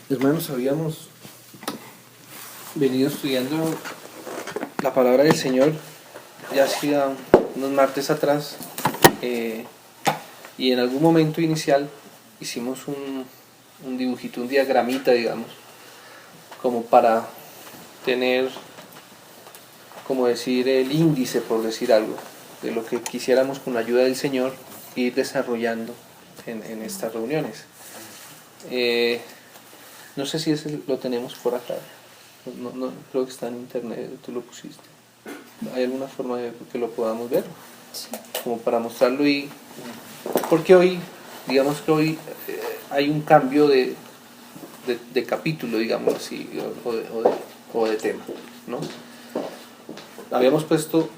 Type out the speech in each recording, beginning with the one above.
Hermanos, habíamos venido estudiando la palabra del Señor ya hacía unos martes atrás, y en algún momento inicial hicimos un dibujito, un diagramita, digamos, como para tener, como decir, el índice, por decir algo, de lo que quisiéramos con la ayuda del Señor ir desarrollando en estas reuniones. No sé si ese lo tenemos por acá. No, creo que está en internet, tú lo pusiste. ¿Hay alguna forma de que lo podamos ver? Sí. Como para mostrarlo porque hoy, digamos que hoy hay un cambio de capítulo, digamos así, o de tema, ¿no? Habíamos puesto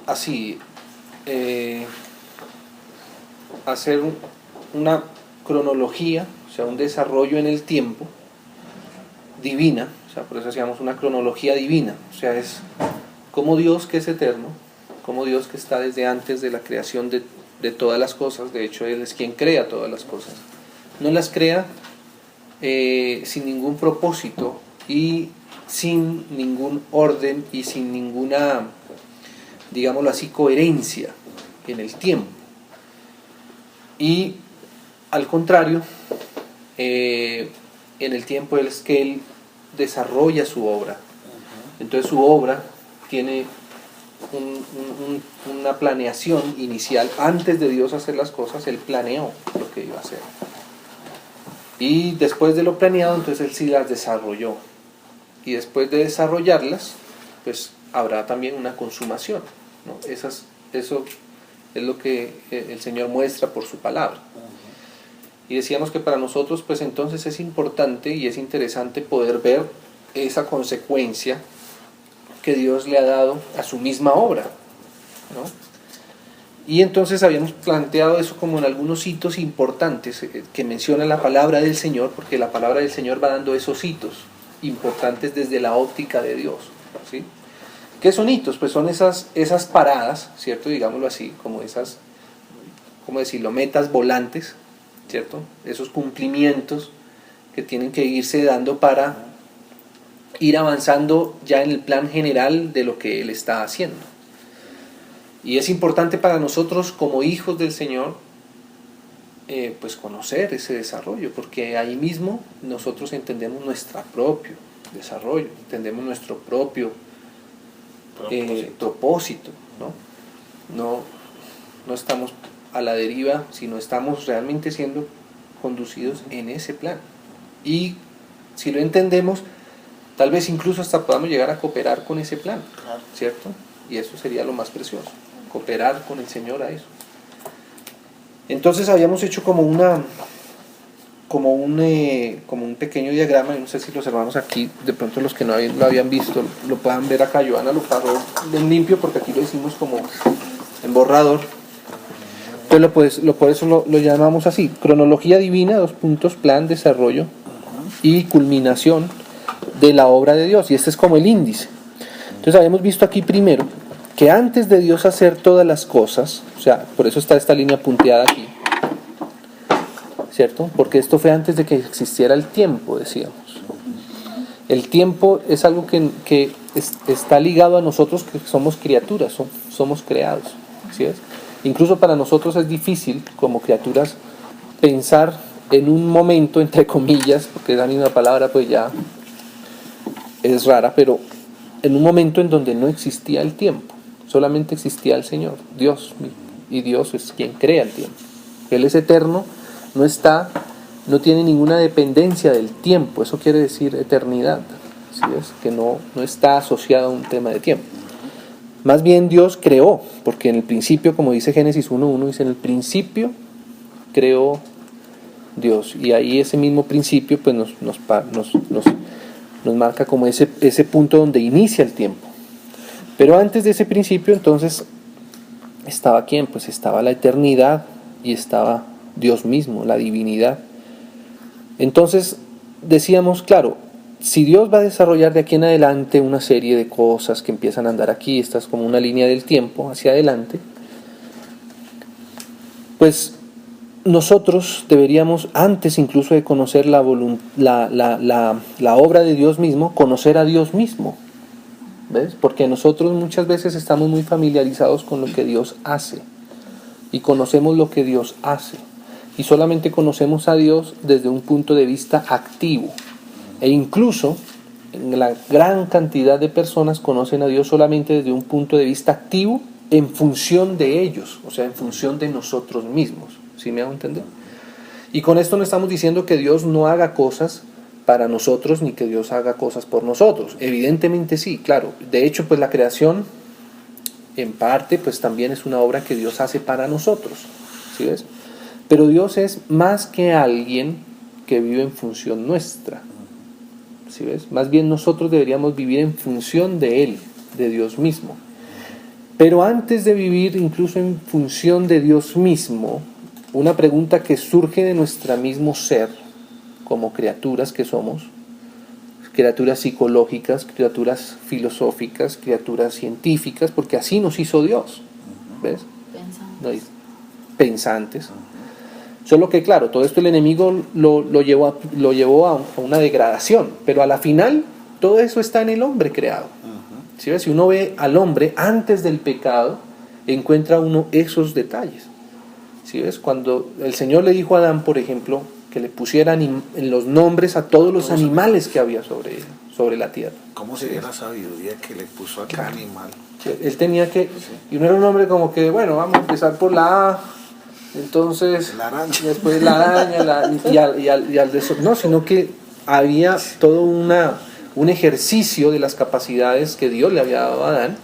así, hacer una cronología, o sea, un desarrollo en el tiempo divina, o sea, por eso hacíamos una cronología divina, o sea, es como Dios, que es eterno, como Dios que está desde antes de la creación de todas las cosas. De hecho, Él es quien crea todas las cosas, no las crea sin ningún propósito y sin ningún orden y sin ninguna, digámoslo así, coherencia en el tiempo. Y al contrario, en el tiempo es que Él desarrolla su obra. Entonces su obra tiene una planeación inicial. Antes de Dios hacer las cosas, Él planeó lo que iba a hacer. Y después de lo planeado, entonces Él sí las desarrolló. Y después de desarrollarlas, pues habrá también una consumación, ¿no? Eso es lo que el Señor muestra por su palabra. Y decíamos que para nosotros, pues entonces es importante y es interesante poder ver esa consecuencia que Dios le ha dado a su misma obra, ¿no? Y entonces habíamos planteado eso como en algunos hitos importantes que menciona la palabra del Señor, porque la palabra del Señor va dando esos hitos importantes desde la óptica de Dios, ¿sí? ¿Qué son hitos? Pues son esas paradas, ¿cierto? Digámoslo así, como esas, ¿cómo decirlo?, metas volantes, ¿cierto? Esos cumplimientos que tienen que irse dando para ir avanzando ya en el plan general de lo que Él está haciendo. Y es importante para nosotros como hijos del Señor, pues conocer ese desarrollo, porque ahí mismo nosotros entendemos nuestro propio desarrollo, entendemos nuestro propio propósito, ¿no? No estamos a la deriva, sino estamos realmente siendo conducidos en ese plan. Y si lo entendemos, tal vez incluso hasta podamos llegar a cooperar con ese plan, ¿cierto? Y eso sería lo más precioso, cooperar con el Señor a eso. Entonces habíamos hecho como un pequeño diagrama. No sé si los hermanos aquí, de pronto los que no lo habían visto, lo puedan ver acá. Joana lo pasó en limpio porque aquí lo hicimos como en borrador. Entonces por eso lo llamamos así: cronología divina, plan, desarrollo y culminación de la obra de Dios. Y este es como el índice. Entonces habíamos visto aquí primero que antes de Dios hacer todas las cosas, o sea, por eso está esta línea punteada aquí, ¿cierto? Porque esto fue antes de que existiera el tiempo, decíamos. El tiempo es algo que está ligado a nosotros, que somos criaturas, somos creados, ¿sí es? Incluso para nosotros es difícil, como criaturas, pensar en un momento, entre comillas, porque esa misma palabra pues ya es rara, pero en un momento en donde no existía el tiempo, solamente existía el Señor, Dios, y Dios es quien crea el tiempo. Él es eterno, no tiene ninguna dependencia del tiempo, eso quiere decir eternidad, ¿sí es? Que no está asociado a un tema de tiempo. Más bien Dios creó, porque en el principio, como dice Génesis 1:1, dice: en el principio creó Dios, y ahí ese mismo principio pues nos marca como ese punto donde inicia el tiempo. Pero antes de ese principio, entonces, ¿estaba quién? Pues estaba la eternidad y estaba Dios mismo, la divinidad. Entonces decíamos, claro, si Dios va a desarrollar de aquí en adelante una serie de cosas que empiezan a andar aquí, esta es como una línea del tiempo hacia adelante, pues nosotros deberíamos, antes incluso de conocer la obra de Dios mismo, conocer a Dios mismo. ¿Ves? Porque nosotros muchas veces estamos muy familiarizados con lo que Dios hace y conocemos lo que Dios hace y solamente conocemos a Dios desde un punto de vista activo, e incluso la gran cantidad de personas conocen a Dios solamente desde un punto de vista activo en función de ellos, o sea, en función de nosotros mismos. ¿Sí me hago entender? Y con esto no estamos diciendo que Dios no haga cosas para nosotros ni que Dios haga cosas por nosotros. Evidentemente sí, claro. De hecho, pues la creación en parte pues también es una obra que Dios hace para nosotros. ¿Sí ves? Pero Dios es más que alguien que vive en función nuestra. ¿Sí ves? Más bien nosotros deberíamos vivir en función de Él, de Dios mismo. Pero antes de vivir incluso en función de Dios mismo, una pregunta que surge de nuestro mismo ser, como criaturas que somos, criaturas psicológicas, criaturas filosóficas, criaturas científicas, porque así nos hizo Dios, ¿ves? Pensantes. Solo que claro, todo esto el enemigo lo llevó a una degradación, pero a la final todo eso está en el hombre creado. ¿Sí ves? Si uno ve al hombre antes del pecado, encuentra uno esos detalles. ¿Sí ves? Cuando el Señor le dijo a Adán, por ejemplo, que le pusieran en los nombres a todos los animales que había sobre la tierra. ¿Cómo sería la sabiduría que le puso a cada animal? Él tenía que, y no era un hombre como que, bueno, vamos a empezar por la A, entonces la araña. Después la araña, no, sino que había todo un ejercicio de las capacidades que Dios le había dado a Adán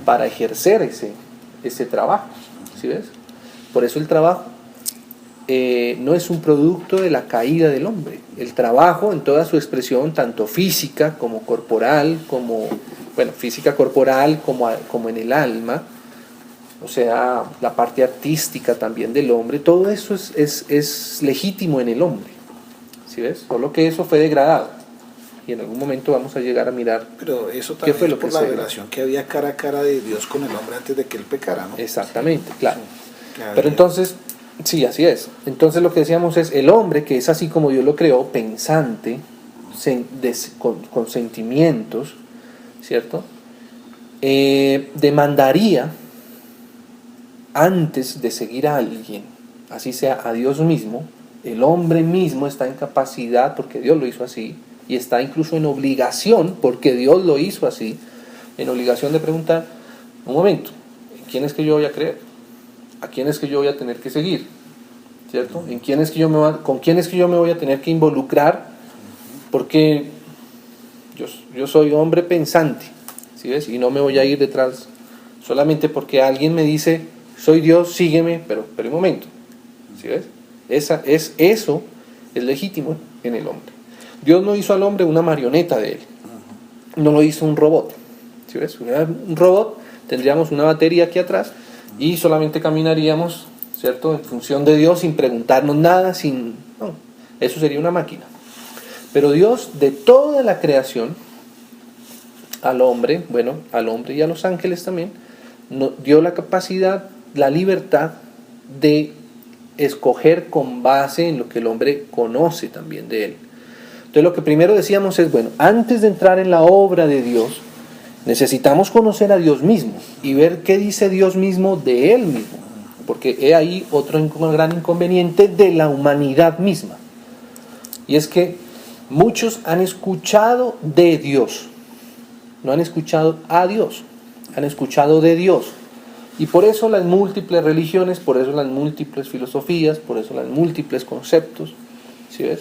para ejercer ese trabajo. ¿Sí ves? Por eso el trabajo no es un producto de la caída del hombre. El trabajo en toda su expresión, tanto física como corporal, física corporal como en el alma, o sea, la parte artística también del hombre, todo eso es legítimo en el hombre. ¿Sí ves? Solo que eso fue degradado. Y en algún momento vamos a llegar a mirar. Pero eso también qué fue lo por que la relación que había cara a cara de Dios con el hombre antes de que él pecara, ¿no? Exactamente, claro. Pero entonces, sí, así es. Entonces lo que decíamos es, el hombre, que es así como Dios lo creó, pensante, con sentimientos, ¿cierto? Demandaría, antes de seguir a alguien, así sea a Dios mismo, el hombre mismo está en capacidad, porque Dios lo hizo así, y está incluso en obligación, porque Dios lo hizo así, en obligación de preguntar, un momento, ¿en quién es que yo voy a creer? ¿A quién es que yo voy a tener que seguir? ¿Cierto? ¿Con quién es que yo me voy a tener que involucrar? Porque yo soy hombre pensante, ¿sí ves? Y no me voy a ir detrás solamente porque alguien me dice, soy Dios, sígueme, pero un momento, ¿sí ves? Eso es legítimo en el hombre. Dios no hizo al hombre una marioneta de él, no lo hizo un robot, ¿sí ves? Un robot, tendríamos una batería aquí atrás y solamente caminaríamos, ¿cierto?, en función de Dios, sin preguntarnos nada, no, eso sería una máquina. Pero Dios, de toda la creación, al hombre y a los ángeles también, dio la capacidad, la libertad de escoger con base en lo que el hombre conoce también de él. Entonces lo que primero decíamos es, antes de entrar en la obra de Dios, necesitamos conocer a Dios mismo y ver qué dice Dios mismo de Él mismo, porque he ahí otro gran inconveniente de la humanidad misma, y es que muchos han escuchado de Dios, no han escuchado a Dios, han escuchado de Dios, y por eso las múltiples religiones, por eso las múltiples filosofías, por eso los múltiples conceptos, ¿sí ves?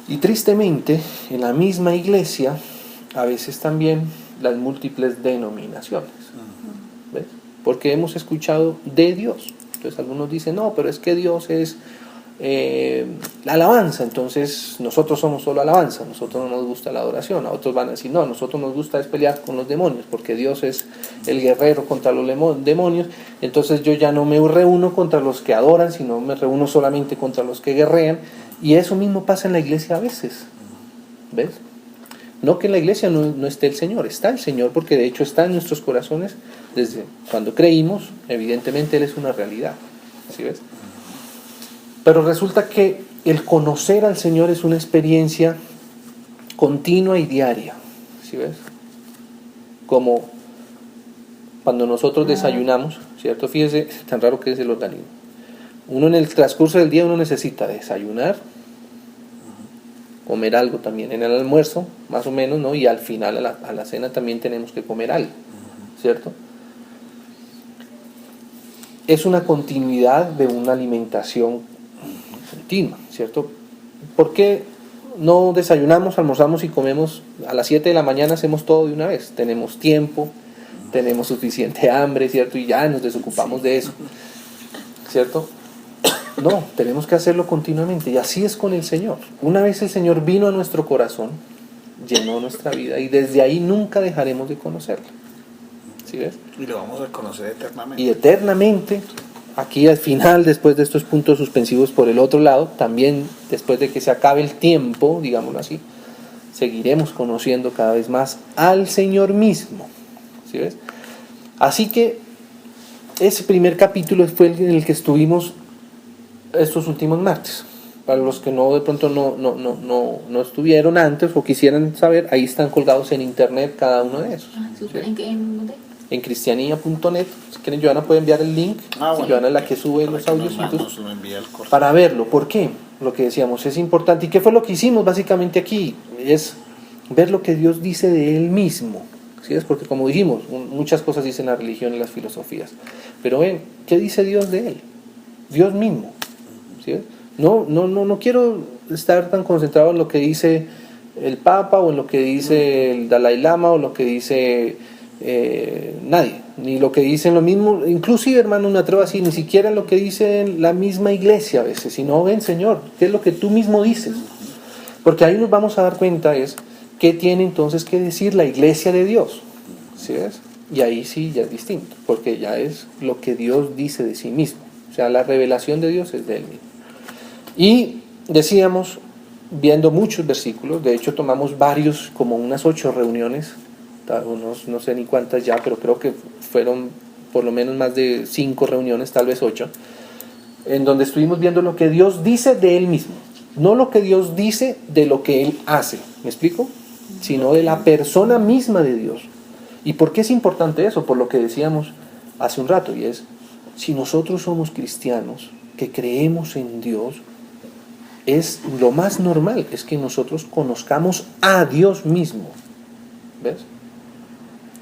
Y tristemente, en la misma iglesia, a veces también las múltiples denominaciones, ¿ves? Porque hemos escuchado de Dios. Entonces algunos dicen, no, pero es que Dios es la alabanza, entonces nosotros somos solo alabanza, nosotros no nos gusta la adoración. A otros van a decir, no, nosotros nos gusta es pelear con los demonios, porque Dios es el guerrero contra los demonios, entonces yo ya no me reúno contra los que adoran, sino me reúno solamente contra los que guerrean. Y eso mismo pasa en la iglesia a veces, ¿ves? No que en la iglesia no esté el Señor, está el Señor, porque de hecho está en nuestros corazones desde cuando creímos. Evidentemente Él es una realidad, ¿sí ves? Pero resulta que el conocer al Señor es una experiencia continua y diaria. ¿Sí ves? Como cuando nosotros desayunamos, ¿cierto? Fíjese, tan raro que es el organismo. Uno en el transcurso del día uno necesita desayunar, comer algo también en el almuerzo, más o menos, ¿no? Y al final a la cena también tenemos que comer algo, ¿cierto? Es una continuidad de una alimentación continua, ¿cierto? ¿Por qué no desayunamos, almorzamos y comemos a las 7 de la mañana? Hacemos todo de una vez. Tenemos tiempo, tenemos suficiente hambre, ¿cierto? Y ya nos desocupamos de eso, ¿cierto? No, tenemos que hacerlo continuamente. Y así es con el Señor. Una vez el Señor vino a nuestro corazón, llenó nuestra vida y desde ahí nunca dejaremos de conocerlo. ¿Sí ves? Y lo vamos a conocer eternamente. Y eternamente, aquí al final, después de estos puntos suspensivos por el otro lado, también después de que se acabe el tiempo, digámoslo así, seguiremos conociendo cada vez más al Señor mismo. ¿Sí ves? Así que ese primer capítulo fue en el que estuvimos estos últimos martes. Para los que no de pronto no estuvieron antes o quisieran saber, ahí están colgados en internet cada uno de esos. ¿Sí? ¿En dónde? En cristianía.net. Si quieren, Joana puede enviar el link. Bueno. Joana es la que sube Para los que audios para para verlo. ¿Por qué? Lo que decíamos es importante. ¿Y qué fue lo que hicimos básicamente aquí? Es ver lo que Dios dice de Él mismo. ¿Sí? Es porque, como dijimos, muchas cosas dicen la religión y las filosofías. Pero ven, ¿qué dice Dios de Él? Dios mismo. ¿Sí? No quiero estar tan concentrado en lo que dice el Papa o en lo que dice el Dalai Lama o lo que dice nadie, ni lo que dicen lo mismo, inclusive, hermano, me atrevo así, ni siquiera lo que dice la misma iglesia a veces, sino ven, Señor, ¿qué es lo que tú mismo dices? Porque ahí nos vamos a dar cuenta es qué tiene entonces que decir la iglesia de Dios. ¿Sí ves? Y ahí sí ya es distinto, porque ya es lo que Dios dice de sí mismo. O sea, la revelación de Dios es de Él mismo. Y decíamos, viendo muchos versículos, de hecho tomamos varios, como unas 8 reuniones, no sé ni cuántas ya, pero creo que fueron por lo menos más de 5 reuniones, tal vez 8, en donde estuvimos viendo lo que Dios dice de Él mismo, no lo que Dios dice de lo que Él hace, ¿me explico? Sino de la persona misma de Dios. ¿Y por qué es importante eso? Por lo que decíamos hace un rato, y es, si nosotros somos cristianos, que creemos en Dios, es lo más normal, es que nosotros conozcamos a Dios mismo, ¿ves?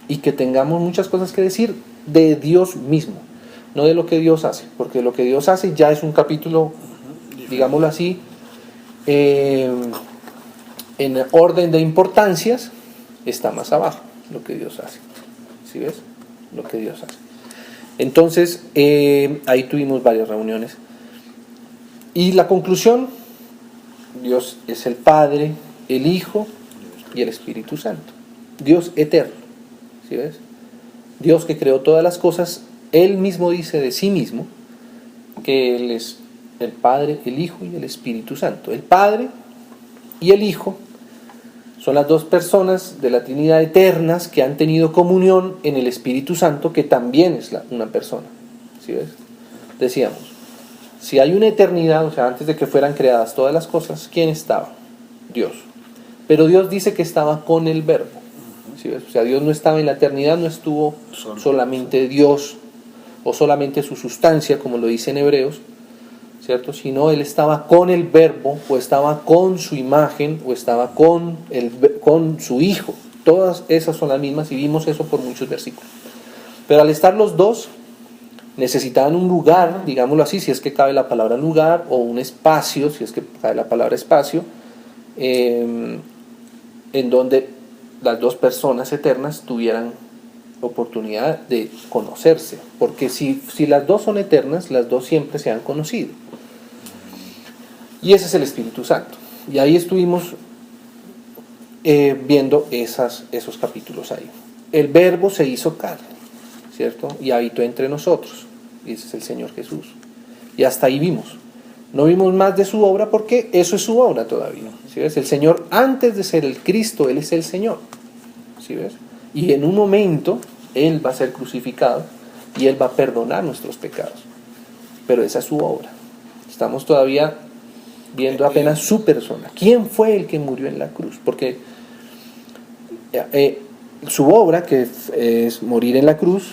Y que tengamos muchas cosas que decir de Dios mismo, no de lo que Dios hace, porque lo que Dios hace ya es un capítulo, digámoslo así, en orden de importancias, está más abajo lo que Dios hace. ¿Sí ves? Lo que Dios hace. Entonces, ahí tuvimos varias reuniones. Y la conclusión, Dios es el Padre, el Hijo y el Espíritu Santo. Dios eterno. ¿Sí ves? Dios que creó todas las cosas, Él mismo dice de sí mismo que Él es el Padre, el Hijo y el Espíritu Santo. El Padre y el Hijo son las dos personas de la Trinidad eternas que han tenido comunión en el Espíritu Santo, que también es una persona. ¿Sí ves? Decíamos, si hay una eternidad, o sea, antes de que fueran creadas todas las cosas, ¿quién estaba? Dios. Pero Dios dice que estaba con el Verbo. ¿Sí ves? O sea, Dios no estaba en la eternidad, no estuvo solamente Dios o solamente su sustancia, como lo dice en Hebreos, ¿cierto? Sino Él estaba con el Verbo, o estaba con su imagen, o estaba con su Hijo. Todas esas son las mismas y vimos eso por muchos versículos. Pero al estar los dos, necesitaban un lugar, digámoslo así, si es que cabe la palabra lugar, o un espacio, si es que cabe la palabra espacio, en donde las dos personas eternas tuvieran oportunidad de conocerse, porque si las dos son eternas, las dos siempre se han conocido. Y ese es el Espíritu Santo. Y ahí estuvimos viendo esos capítulos ahí. El Verbo se hizo carne, ¿cierto? Y habitó entre nosotros. Y ese es el Señor Jesús. Y hasta ahí vimos. No vimos más de su obra porque eso es su obra todavía. ¿Sí ves? El Señor, antes de ser el Cristo, Él es el Señor. ¿Sí ves? Y en un momento Él va a ser crucificado y Él va a perdonar nuestros pecados. Pero esa es su obra. Estamos todavía viendo apenas su persona. ¿Quién fue el que murió en la cruz? Porque su obra, que es morir en la cruz,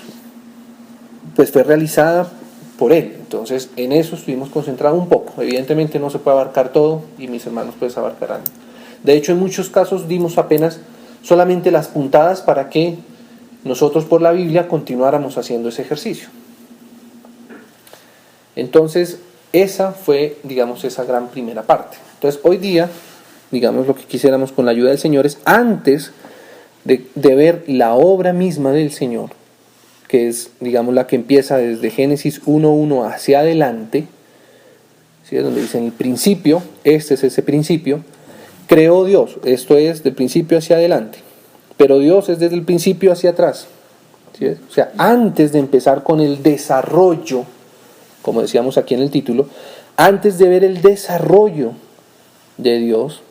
pues fue realizada por él. Entonces en eso estuvimos concentrados un poco. Evidentemente no se puede abarcar todo, y mis hermanos pues abarcarán. De hecho, en muchos casos dimos apenas solamente las puntadas para que nosotros por la Biblia continuáramos haciendo ese ejercicio. Entonces esa fue, digamos, esa gran primera parte. Entonces hoy día, digamos, lo que quisiéramos con la ayuda del Señor es, antes de ver la obra misma del Señor, que es, digamos, la que empieza desde Génesis 1:1 hacia adelante, ¿sí? Es donde dice en el principio, este es ese principio, creó Dios, esto es del principio hacia adelante, pero Dios es desde el principio hacia atrás, ¿sí? O sea, antes de empezar con el desarrollo, como decíamos aquí en el título, antes de ver el desarrollo de Dios,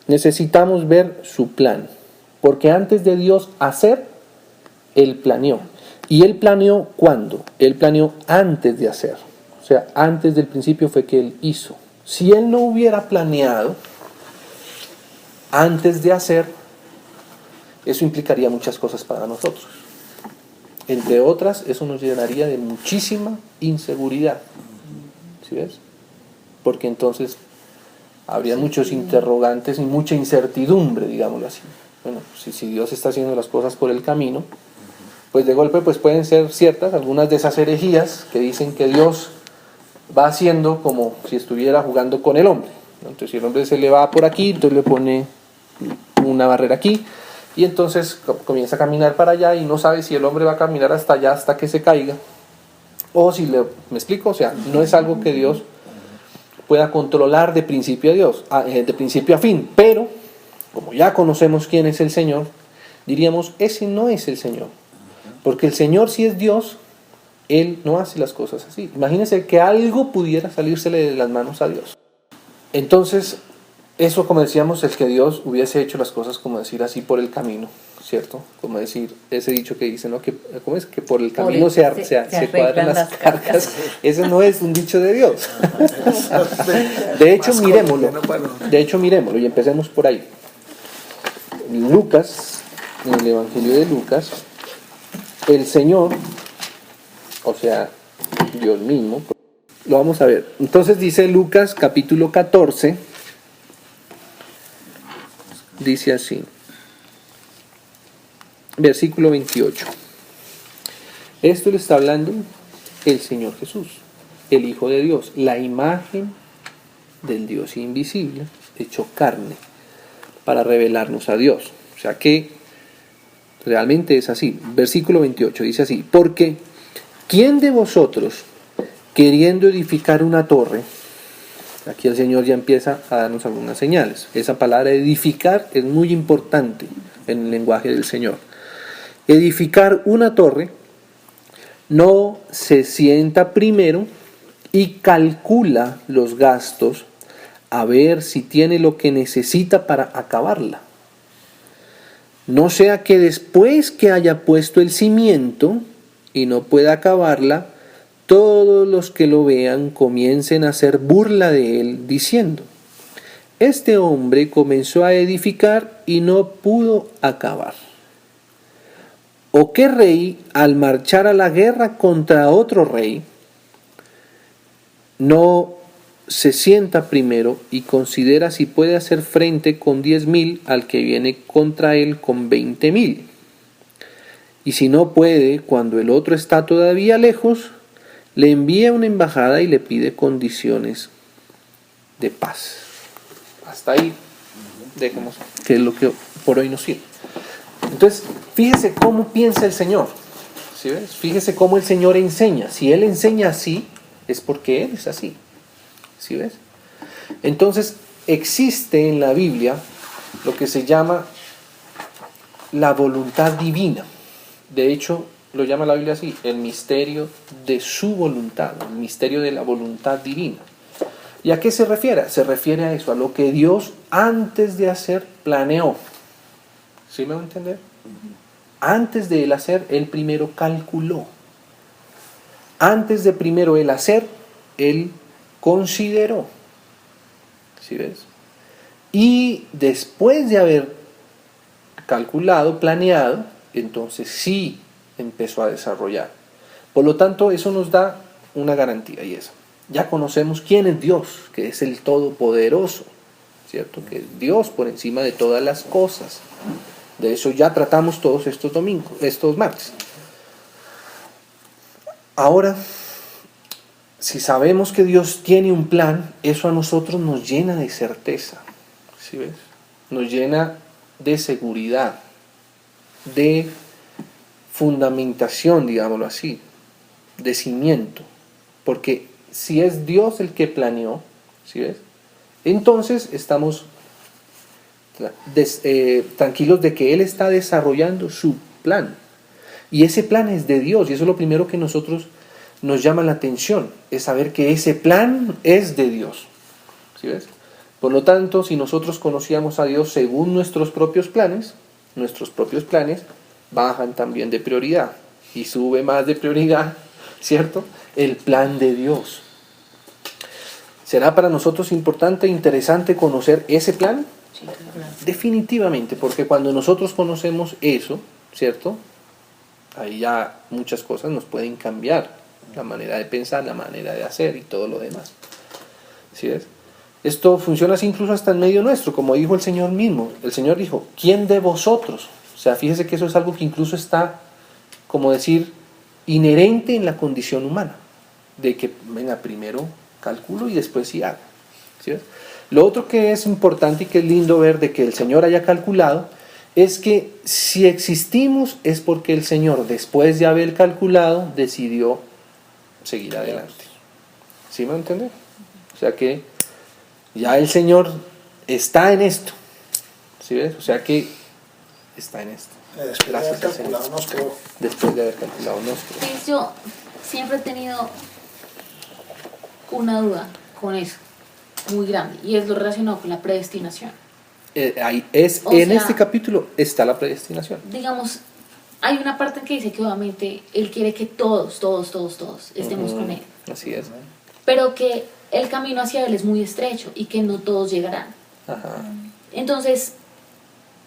necesitamos ver su plan, porque antes de Dios hacer, Él planeó. ¿Y Él planeó cuándo? Él planeó antes de hacer. O sea, antes del principio fue que Él hizo. Si Él no hubiera planeado antes de hacer, eso implicaría muchas cosas para nosotros. Entre otras, eso nos llenaría de muchísima inseguridad. ¿Sí ves? Porque entonces habría muchos interrogantes y mucha incertidumbre, digámoslo así. Bueno, si Dios está haciendo las cosas por el camino, pues de golpe pues pueden ser ciertas algunas de esas herejías que dicen que Dios va haciendo como si estuviera jugando con el hombre. Entonces si el hombre se le va por aquí, entonces le pone una barrera aquí, y entonces comienza a caminar para allá y no sabe si el hombre va a caminar hasta allá hasta que se caiga, o si me explico, o sea, no es algo que Dios pueda controlar de principio de principio a fin, pero como ya conocemos quién es el Señor, diríamos, ese no es el Señor, porque el Señor, si es Dios, Él no hace las cosas así. Imagínense que algo pudiera salírsele de las manos a Dios. Entonces, eso, como decíamos, es que Dios hubiese hecho las cosas, como decir así, por el camino, ¿cierto? Como decir, ese dicho que dice, ¿no? ¿Cómo es? Que por el camino se cuadran las cargas. Ese no es un dicho de Dios. De hecho, miremoslo y empecemos por ahí. Lucas, en el Evangelio de Lucas, el Señor, o sea, Dios mismo, lo vamos a ver. Entonces dice Lucas capítulo 14, dice así, versículo 28. Esto le está hablando el Señor Jesús, el Hijo de Dios, la imagen del Dios invisible, hecho carne, para revelarnos a Dios. O sea que realmente es así. Versículo 28 dice así, porque ¿quién de vosotros, queriendo edificar una torre? Aquí el Señor ya empieza a darnos algunas señales. Esa palabra edificar es muy importante en el lenguaje del Señor. Edificar una torre, no se sienta primero y calcula los gastos a ver si tiene lo que necesita para acabarla. No sea que después que haya puesto el cimiento y no pueda acabarla, todos los que lo vean comiencen a hacer burla de él, diciendo, este hombre comenzó a edificar y no pudo acabar. ¿O qué rey, al marchar a la guerra contra otro rey, no se sienta primero y considera si puede hacer frente con 10,000 al que viene contra él con 20,000? Y si no puede, cuando el otro está todavía lejos, le envía una embajada y le pide condiciones de paz. Hasta ahí dejemos, que es lo que por hoy nos sirve. Entonces, fíjese cómo piensa el Señor. ¿Sí ves? Fíjese cómo el Señor enseña. Si Él enseña así, es porque Él es así. ¿Sí ves? Entonces, existe en la Biblia lo que se llama la voluntad divina. De hecho, lo llama la Biblia así, el misterio de su voluntad, el misterio de la voluntad divina. ¿Y a qué se refiere? Se refiere a eso, a lo que Dios antes de hacer planeó. ¿Sí me va a entender? Antes de Él hacer, Él primero calculó. Antes de primero Él hacer, Él consideró. ¿Sí ves? Y después de haber calculado, planeado, entonces sí empezó a desarrollar. Por lo tanto, eso nos da una garantía, y es, ya conocemos quién es Dios, que es el Todopoderoso, ¿cierto? Que es Dios por encima de todas las cosas. De eso ya tratamos todos estos martes. Ahora, si sabemos que Dios tiene un plan, eso a nosotros nos llena de certeza, ¿sí ves? Nos llena de seguridad, de fundamentación, digámoslo así, de cimiento. Porque si es Dios el que planeó, ¿sí ves? Entonces estamos tranquilos de que Él está desarrollando su plan. Y ese plan es de Dios, y eso es lo primero que nosotros nos llama la atención, es saber que ese plan es de Dios. ¿Sí ves? Por lo tanto, si nosotros conocíamos a Dios según nuestros propios planes bajan también de prioridad, y sube más de prioridad, ¿cierto? El plan de Dios. ¿Será para nosotros importante e interesante conocer ese plan? Sí, claro. Definitivamente, porque cuando nosotros conocemos eso, ¿cierto? Ahí ya muchas cosas nos pueden cambiar, la manera de pensar, la manera de hacer y todo lo demás. ¿Sí ves? Esto funciona así incluso hasta en medio nuestro, como dijo el Señor mismo. El Señor dijo, ¿quién de vosotros? O sea, fíjese que eso es algo que incluso está, como decir, inherente en la condición humana, de que, venga, primero calculo y después sí hago. ¿Sí ves? Lo otro que es importante y que es lindo ver de que el Señor haya calculado, es que si existimos es porque el Señor, después de haber calculado, decidió seguir adelante. ¿Sí me va a entender? O sea que ya el Señor está en esto. ¿Sí ves? O sea que está en esto. Después de haber calculado nos creó. Después de haber calculado nos creó. Pues yo siempre he tenido una duda con eso, muy grande, y es lo relacionado con la predestinación. Ahí es, O en sea, este capítulo está la predestinación. Digamos, hay una parte en que dice que obviamente Él quiere que todos estemos con Él, Así es. pero que el camino hacia Él es muy estrecho y que no todos llegarán. Ajá. Entonces,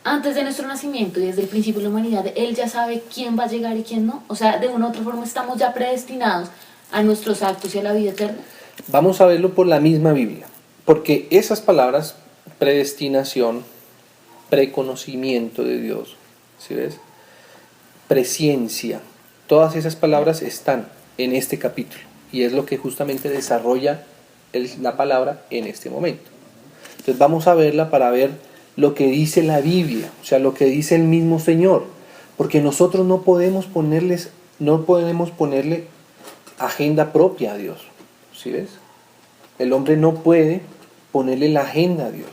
antes de nuestro nacimiento y desde el principio de la humanidad, Él ya sabe quién va a llegar y quién no. O sea, de una u otra forma estamos ya predestinados a nuestros actos y a la vida eterna. Vamos a verlo por la misma Biblia, porque esas palabras, predestinación, preconocimiento de Dios, ¿sí ves? Presciencia, todas esas palabras están en este capítulo, y es lo que justamente desarrolla la palabra en este momento. Entonces vamos a verla para ver lo que dice la Biblia, o sea, lo que dice el mismo Señor, porque nosotros no podemos ponerle agenda propia a Dios. ¿Sí ves? El hombre no puede ponerle la agenda a Dios.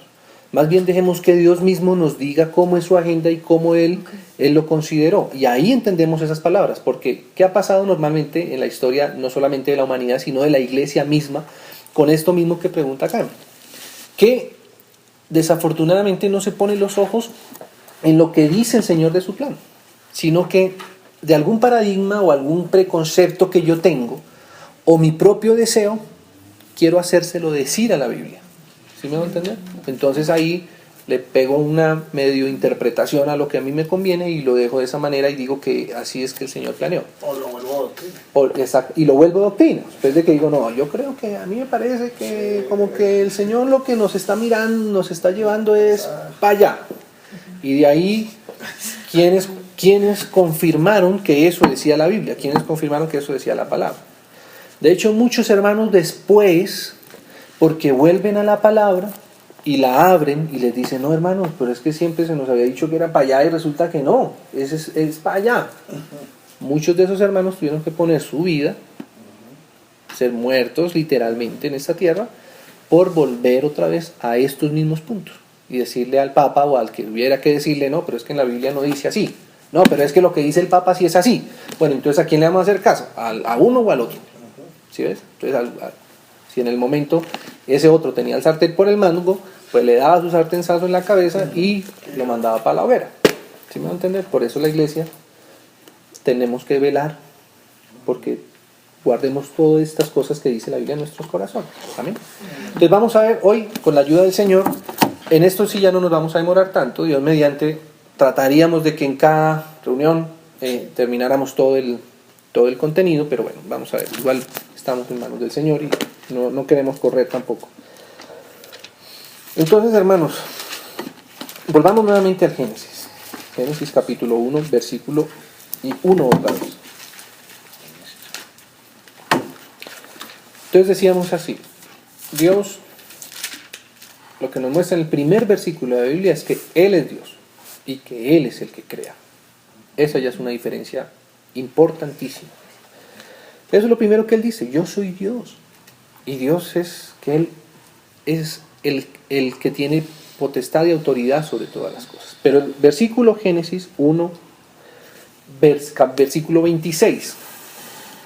Más bien dejemos que Dios mismo nos diga cómo es su agenda y cómo Él lo consideró. Y ahí entendemos esas palabras, porque ¿qué ha pasado normalmente en la historia, no solamente de la humanidad, sino de la iglesia misma, con esto mismo que pregunta acá? Que desafortunadamente no se ponen los ojos en lo que dice el Señor de su plan, sino que de algún paradigma o algún preconcepto que yo tengo, o mi propio deseo, quiero hacérselo decir a la Biblia. ¿Sí me va a entender? Entonces ahí le pego una medio interpretación a lo que a mí me conviene y lo dejo de esa manera y digo que así es que el Señor planeó. O lo vuelvo doctrina. Y lo vuelvo doctrina. Después de que digo, no, yo creo que a mí me parece que como que el Señor lo que nos está mirando, nos está llevando es para allá. Y de ahí, ¿quiénes confirmaron que eso decía la Biblia? ¿Quiénes confirmaron que eso decía la palabra? De hecho, muchos hermanos después, porque vuelven a la palabra y la abren y les dicen, no hermanos, pero es que siempre se nos había dicho que era para allá y resulta que no, es para allá. Muchos de esos hermanos tuvieron que poner su vida, ser muertos literalmente en esta tierra, por volver otra vez a estos mismos puntos y decirle al Papa o al que hubiera que decirle, no, pero es que en la Biblia no dice así. No, pero es que lo que dice el Papa sí es así. Bueno, entonces ¿a quién le vamos a hacer caso? ¿A uno o al otro? ¿Sí ves? Entonces, si en el momento ese otro tenía el sartén por el mango, pues le daba su sartenzazo en la cabeza y lo mandaba para la hoguera. ¿Sí me va a entender? Por eso la iglesia tenemos que velar, porque guardemos todas estas cosas que dice la Biblia en nuestros corazones. Amén. Entonces vamos a ver hoy, con la ayuda del Señor, en esto sí ya no nos vamos a demorar tanto. Dios mediante, trataríamos de que en cada reunión termináramos todo el contenido, pero bueno, vamos a ver. Igual estamos en manos del Señor y no queremos correr tampoco. Entonces, hermanos, volvamos nuevamente al Génesis. Génesis capítulo 1, versículo 1 otra vez. Entonces decíamos así, Dios, lo que nos muestra en el primer versículo de la Biblia es que Él es Dios y que Él es el que crea. Esa ya es una diferencia importantísima. Eso es lo primero que Él dice, yo soy Dios. Y Dios es que Él es el que tiene potestad y autoridad sobre todas las cosas. Pero el versículo Génesis 1, versículo 26,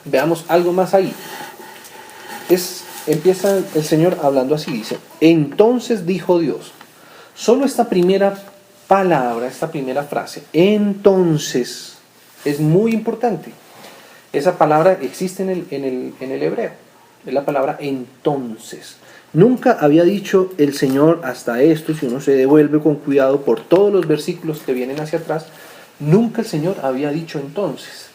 veamos algo más ahí. Empieza el Señor hablando así, dice, entonces dijo Dios. Solo esta primera palabra, esta primera frase, entonces, es muy importante. Esa palabra existe en el hebreo, es la palabra entonces. Nunca había dicho el Señor hasta esto, si uno se devuelve con cuidado por todos los versículos que vienen hacia atrás, nunca el Señor había dicho entonces.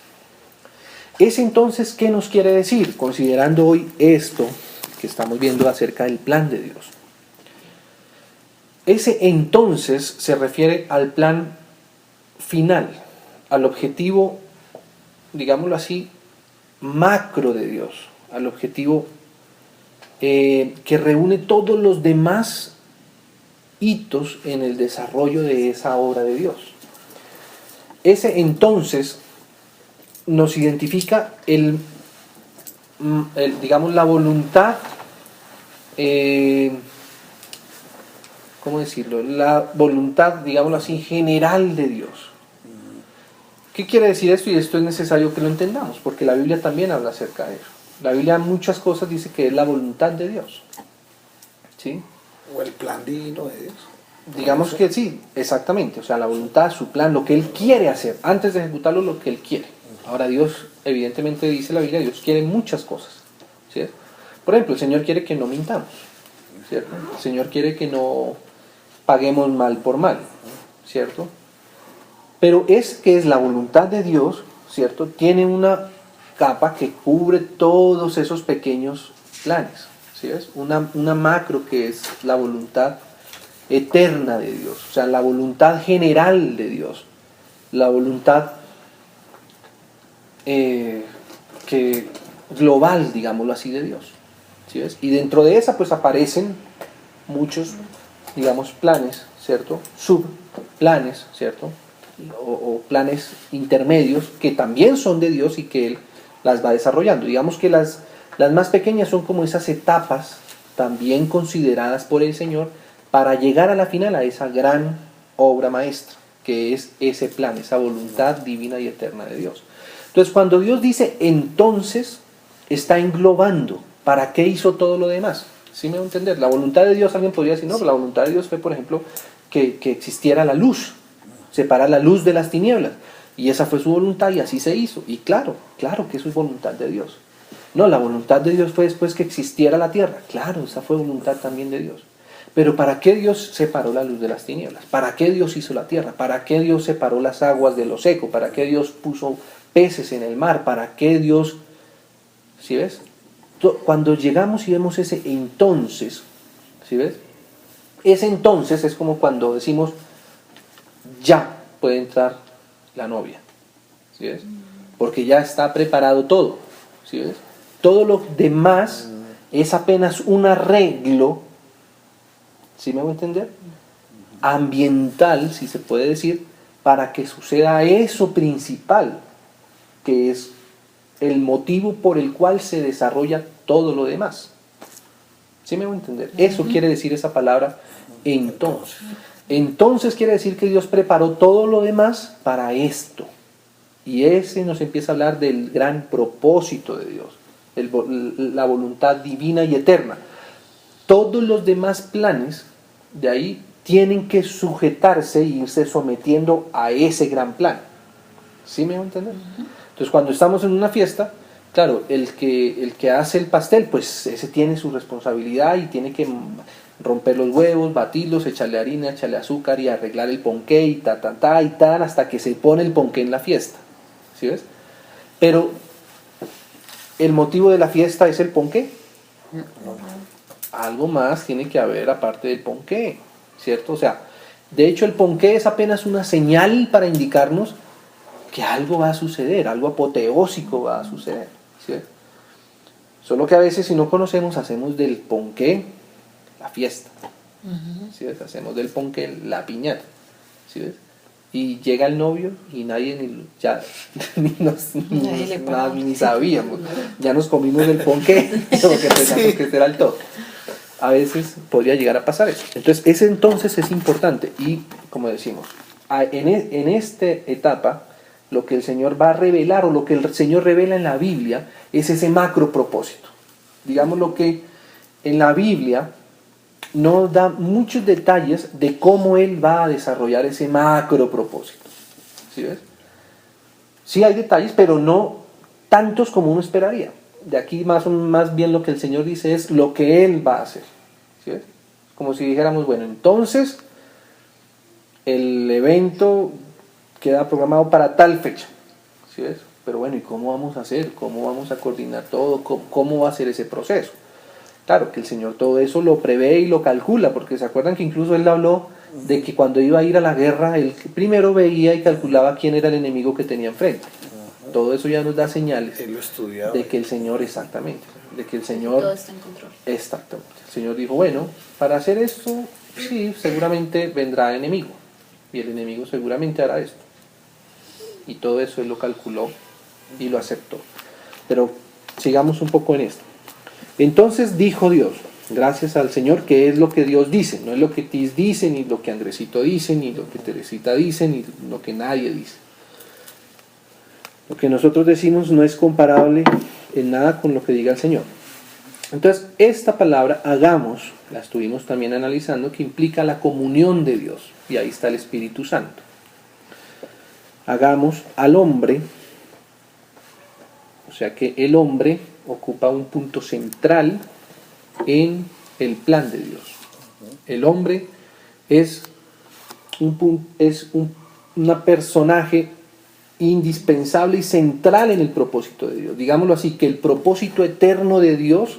¿Es entonces qué nos quiere decir? Considerando hoy esto que estamos viendo acerca del plan de Dios. Ese entonces se refiere al plan final, al objetivo, digámoslo así, macro de Dios, al objetivo que reúne todos los demás hitos en el desarrollo de esa obra de Dios. Ese entonces nos identifica digamos, la voluntad, ¿cómo decirlo? La voluntad, digámoslo así, general de Dios. ¿Qué quiere decir esto? Y esto es necesario que lo entendamos, porque la Biblia también habla acerca de eso. La Biblia en muchas cosas dice que es la voluntad de Dios. ¿Sí? O el plan divino de Dios. Digamos que sí, exactamente. O sea, la voluntad, su plan, lo que Él quiere hacer, antes de ejecutarlo, lo que Él quiere. Ahora Dios, evidentemente dice la Biblia, Dios quiere muchas cosas. ¿Cierto? Por ejemplo, el Señor quiere que no mintamos. ¿Cierto? El Señor quiere que no paguemos mal por mal. ¿Cierto? Pero es que es la voluntad de Dios, ¿cierto? Tiene una capa que cubre todos esos pequeños planes. ¿Sí ves? Una macro que es la voluntad eterna de Dios, o sea, la voluntad general de Dios, la voluntad global, digámoslo así, de Dios. ¿Sí ves? Y dentro de esa pues aparecen muchos, digamos, planes, ¿cierto? Subplanes, ¿cierto? O planes intermedios que también son de Dios y que Él las va desarrollando. Digamos que las más pequeñas son como esas etapas también consideradas por el Señor para llegar a la final, a esa gran obra maestra, que es ese plan, esa voluntad divina y eterna de Dios. Entonces, cuando Dios dice entonces, está englobando para qué hizo todo lo demás. ¿Sí me va a entender? La voluntad de Dios, alguien podría decir, no, pero la voluntad de Dios fue, por ejemplo, que existiera la luz, separar la luz de las tinieblas. Y esa fue su voluntad y así se hizo. Y claro que eso es voluntad de Dios. No, la voluntad de Dios fue después que existiera la tierra. Claro, esa fue voluntad también de Dios. Pero ¿para qué Dios separó la luz de las tinieblas? ¿Para qué Dios hizo la tierra? ¿Para qué Dios separó las aguas de lo seco? ¿Para qué Dios puso peces en el mar? ¿Para qué Dios... ¿Sí ves? Cuando llegamos y vemos ese entonces, ¿sí ves? Ese entonces es como cuando decimos, ya puede entrar la novia, ¿sí ves? Porque ya está preparado todo, ¿sí ves? Todo lo demás es apenas un arreglo, ¿sí me voy a entender? Ambiental, si se puede decir, para que suceda eso principal, que es el motivo por el cual se desarrolla todo lo demás. ¿Sí me voy a entender? Eso quiere decir esa palabra entonces. Entonces quiere decir que Dios preparó todo lo demás para esto. Y ese nos empieza a hablar del gran propósito de Dios, la voluntad divina y eterna. Todos los demás planes de ahí tienen que sujetarse e irse sometiendo a ese gran plan. ¿Sí me voy a entender? Entonces cuando estamos en una fiesta, Claro, el que hace el pastel, pues ese tiene su responsabilidad y tiene que romper los huevos, batirlos, echarle harina, echarle azúcar y arreglar el ponqué y hasta que se pone el ponqué en la fiesta. ¿Sí ves? Pero el motivo de la fiesta es el ponqué. Algo más tiene que haber aparte del ponqué, ¿cierto? O sea, de hecho el ponqué es apenas una señal para indicarnos que algo va a suceder, algo apoteósico va a suceder, ¿cierto? Solo que a veces si no conocemos hacemos del ponqué la fiesta, ¿sí ves? Hacemos del ponqué la piñata, ¿sí ves? Y llega el novio y nadie ni sabíamos, ya nos comimos el ponqué, porque pensamos que este era el todo. A veces podría llegar a pasar eso. Entonces, ese entonces es importante. Y, como decimos, en esta etapa, lo que el Señor va a revelar, o lo que el Señor revela en la Biblia, es ese macro propósito. Digamos lo que en la Biblia nos da muchos detalles de cómo Él va a desarrollar ese macro propósito. ¿Sí ves? Sí hay detalles, pero no tantos como uno esperaría. De aquí más bien lo que el Señor dice es lo que Él va a hacer. ¿Sí ves? Como si dijéramos, bueno, entonces el evento queda programado para tal fecha. ¿Sí ves? Pero bueno, ¿y cómo vamos a hacer? ¿Cómo vamos a coordinar todo? ¿Cómo va a ser ese proceso? Claro que el Señor todo eso lo prevé y lo calcula, porque se acuerdan que incluso Él habló de que cuando iba a ir a la guerra, Él primero veía y calculaba quién era el enemigo que tenía enfrente. Todo eso ya nos da señales Él lo estudiaba. de que el Señor, exactamente, de que el Señor... Todo está en control. Exactamente. El Señor dijo, bueno, para hacer esto, sí, seguramente vendrá el enemigo, y el enemigo seguramente hará esto. Y todo eso Él lo calculó y lo aceptó. Pero sigamos un poco en esto. Entonces dijo Dios, gracias al Señor, que es lo que Dios dice, no es lo que Tis dice, ni lo que Andresito dice, ni lo que Teresita dice, ni lo que nadie dice. Lo que nosotros decimos no es comparable en nada con lo que diga el Señor. Entonces, esta palabra, hagamos, la estuvimos también analizando, que implica la comunión de Dios, y ahí está el Espíritu Santo. Hagamos al hombre, o sea que el hombre ocupa un punto central en el plan de Dios. El hombre es una personaje indispensable y central en el propósito de Dios. Digámoslo así, que el propósito eterno de Dios,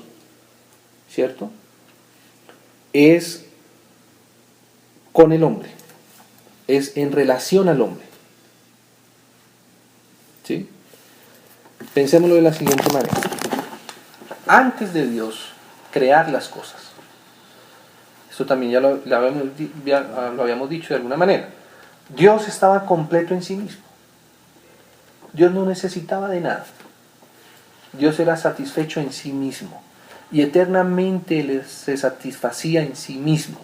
¿cierto?, es con el hombre, es en relación al hombre. ¿Sí? Pensémoslo de la siguiente manera. Antes de Dios crear las cosas, esto también ya lo habíamos dicho de alguna manera, Dios estaba completo en sí mismo. Dios no necesitaba de nada. Dios era satisfecho en sí mismo y eternamente se satisfacía en sí mismo.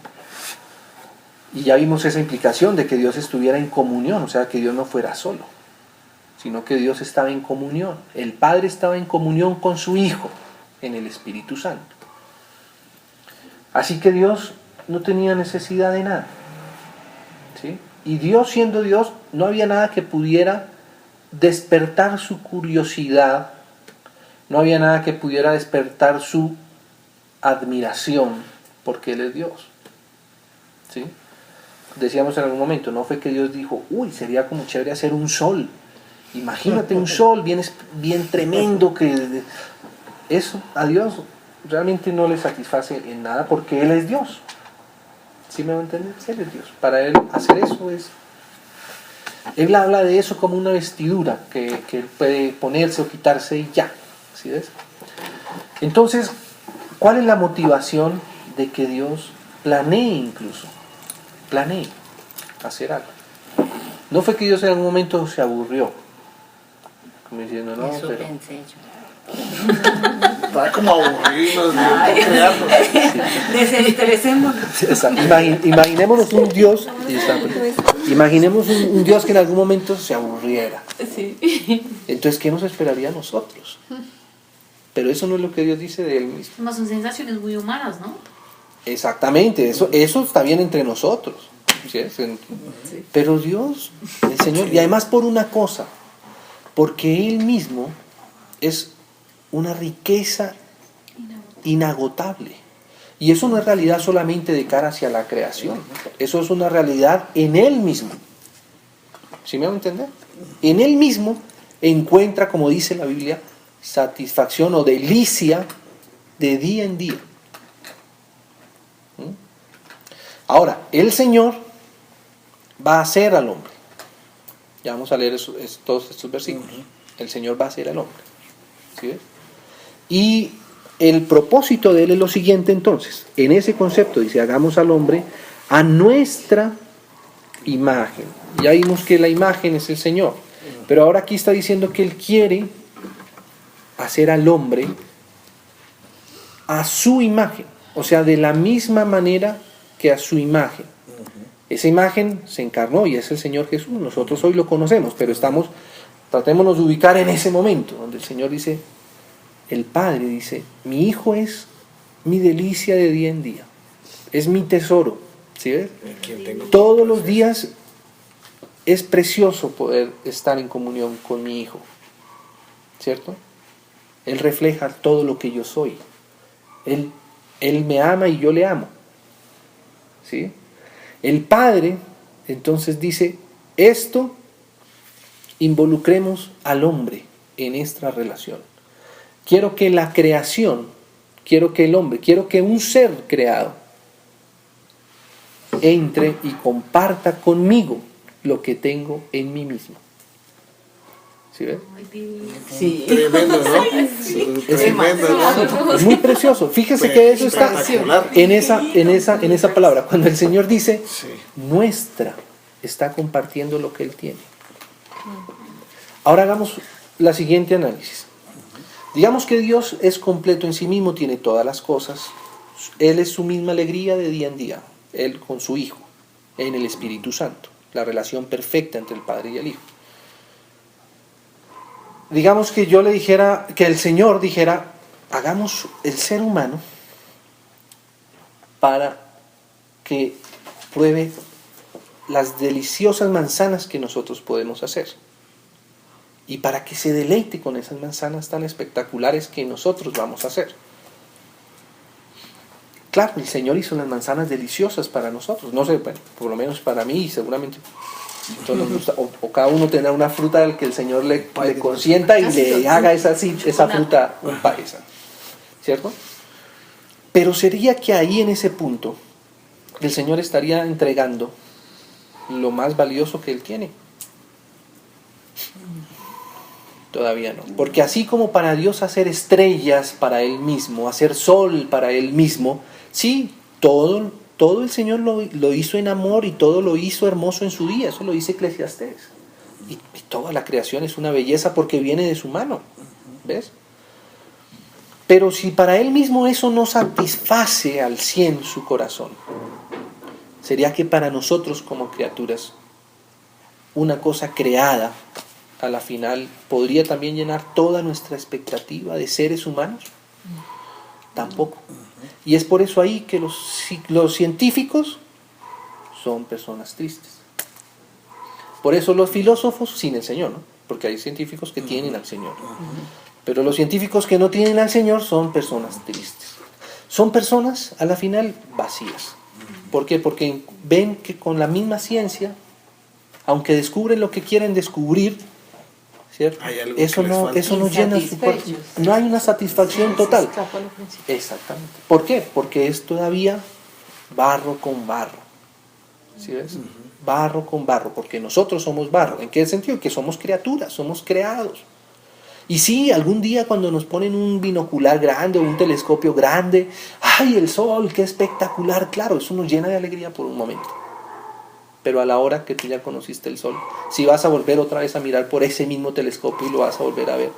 Y ya vimos esa implicación de que Dios estuviera en comunión, o sea, que Dios no fuera solo, sino que Dios estaba en comunión. El Padre estaba en comunión con su Hijo en el Espíritu Santo. Así que Dios no tenía necesidad de nada, ¿sí? Y Dios, siendo Dios, no había nada que pudiera despertar su curiosidad, no había nada que pudiera despertar su admiración, porque Él es Dios. ¿Sí? Decíamos en algún momento, no fue que Dios dijo, uy, sería como chévere hacer un sol. Imagínate un sol bien tremendo, que eso a Dios realmente no le satisface en nada, porque Él es Dios. ¿Sí me va a entender? Él es Dios. Para Él hacer eso es... Él habla de eso como una vestidura que Él puede ponerse o quitarse y ya. ¿Sí ves? Entonces, ¿cuál es la motivación de que Dios planee incluso? Planee hacer algo. No fue que Dios en algún momento se aburrió, como diciendo, no, Eso pero... pensé yo. Está como aburrido. Desestresémonos. Imaginémonos un Dios, imaginemos un Dios que en algún momento se aburriera. Sí. Entonces, ¿qué nos esperaría a nosotros? Pero eso no es lo que Dios dice de Él mismo. Además son sensaciones muy humanas, ¿no? Exactamente, eso está bien entre nosotros. ¿Sí? Pero Dios, el Señor, y además por una cosa, porque Él mismo es una riqueza inagotable. Y eso no es realidad solamente de cara hacia la creación. Eso es una realidad en Él mismo. ¿Sí me van a entender? En Él mismo encuentra, como dice la Biblia, satisfacción o delicia de día en día. Ahora, el Señor va a hacer al hombre. Ya vamos a leer todos estos versículos. El Señor va a hacer al hombre. ¿Sí ves? Y el propósito de Él es lo siguiente entonces. En ese concepto dice, hagamos al hombre a nuestra imagen. Ya vimos que la imagen es el Señor. Pero ahora aquí está diciendo que Él quiere hacer al hombre a su imagen. O sea, de la misma manera que a su imagen. Esa imagen se encarnó y es el Señor Jesús. Nosotros hoy lo conocemos, pero tratémonos de ubicar en ese momento donde el Señor dice, el Padre dice, mi Hijo es mi delicia de día en día, es mi tesoro. ¿Sí ves? Todos los días es precioso poder estar en comunión con mi Hijo, ¿cierto? Él refleja todo lo que yo soy. Él me ama y yo le amo. ¿Sí? El Padre entonces dice, esto involucremos al hombre en esta relación. Quiero que la creación, quiero que el hombre, quiero que un ser creado entre y comparta conmigo lo que tengo en mí mismo. ¿Sí ves? Sí. Tremendo, ¿no? Tremendo, ¿no? Es muy precioso. Fíjese que eso está en esa palabra. Cuando el Señor dice, nuestra, está compartiendo lo que Él tiene. Ahora hagamos la siguiente análisis. Digamos que Dios es completo en sí mismo, tiene todas las cosas. Él es su misma alegría de día en día. Él con su Hijo, en el Espíritu Santo. La relación perfecta entre el Padre y el Hijo. Digamos que yo le dijera, que el Señor dijera, hagamos el ser humano para que pruebe las deliciosas manzanas que nosotros podemos hacer. Y para que se deleite con esas manzanas tan espectaculares que nosotros vamos a hacer. Claro, el Señor hizo las manzanas deliciosas para nosotros. No sé, por lo menos para mí, seguramente nos gusta, o cada uno tendrá una fruta al que el Señor le consienta y le haga esa fruta un paisa, ¿cierto? Pero sería que ahí en ese punto el Señor estaría entregando lo más valioso que Él tiene. Todavía no, porque así como para Dios hacer estrellas para Él mismo, hacer sol para Él mismo, sí, todo el Señor lo hizo en amor y todo lo hizo hermoso en su día. Eso lo dice Eclesiastés. Y toda la creación es una belleza porque viene de su mano. ¿Ves? Pero si para Él mismo eso no satisface al 100 su corazón, sería que para nosotros como criaturas, una cosa creada a la final podría también llenar toda nuestra expectativa de seres humanos. Tampoco. Y es por eso ahí que los científicos son personas tristes. Por eso los filósofos sin el Señor, ¿no? Porque hay científicos que tienen al Señor. Pero los científicos que no tienen al Señor son personas tristes. Son personas a la final vacías. ¿Por qué? Porque ven que con la misma ciencia, aunque descubren lo que quieren descubrir, ¿cierto? Eso no llena su cuerpo. No hay una satisfacción total. Exactamente. ¿Por qué? Porque es todavía barro con barro. ¿Sí ves? Barro con barro, porque nosotros somos barro. ¿En qué sentido? Que somos criaturas, somos creados. Y sí, algún día cuando nos ponen un binocular grande o un telescopio grande, ¡ay, el sol, qué espectacular! Claro, eso nos llena de alegría por un momento. Pero a la hora que tú ya conociste el sol, si vas a volver otra vez a mirar por ese mismo telescopio y lo vas a volver a ver,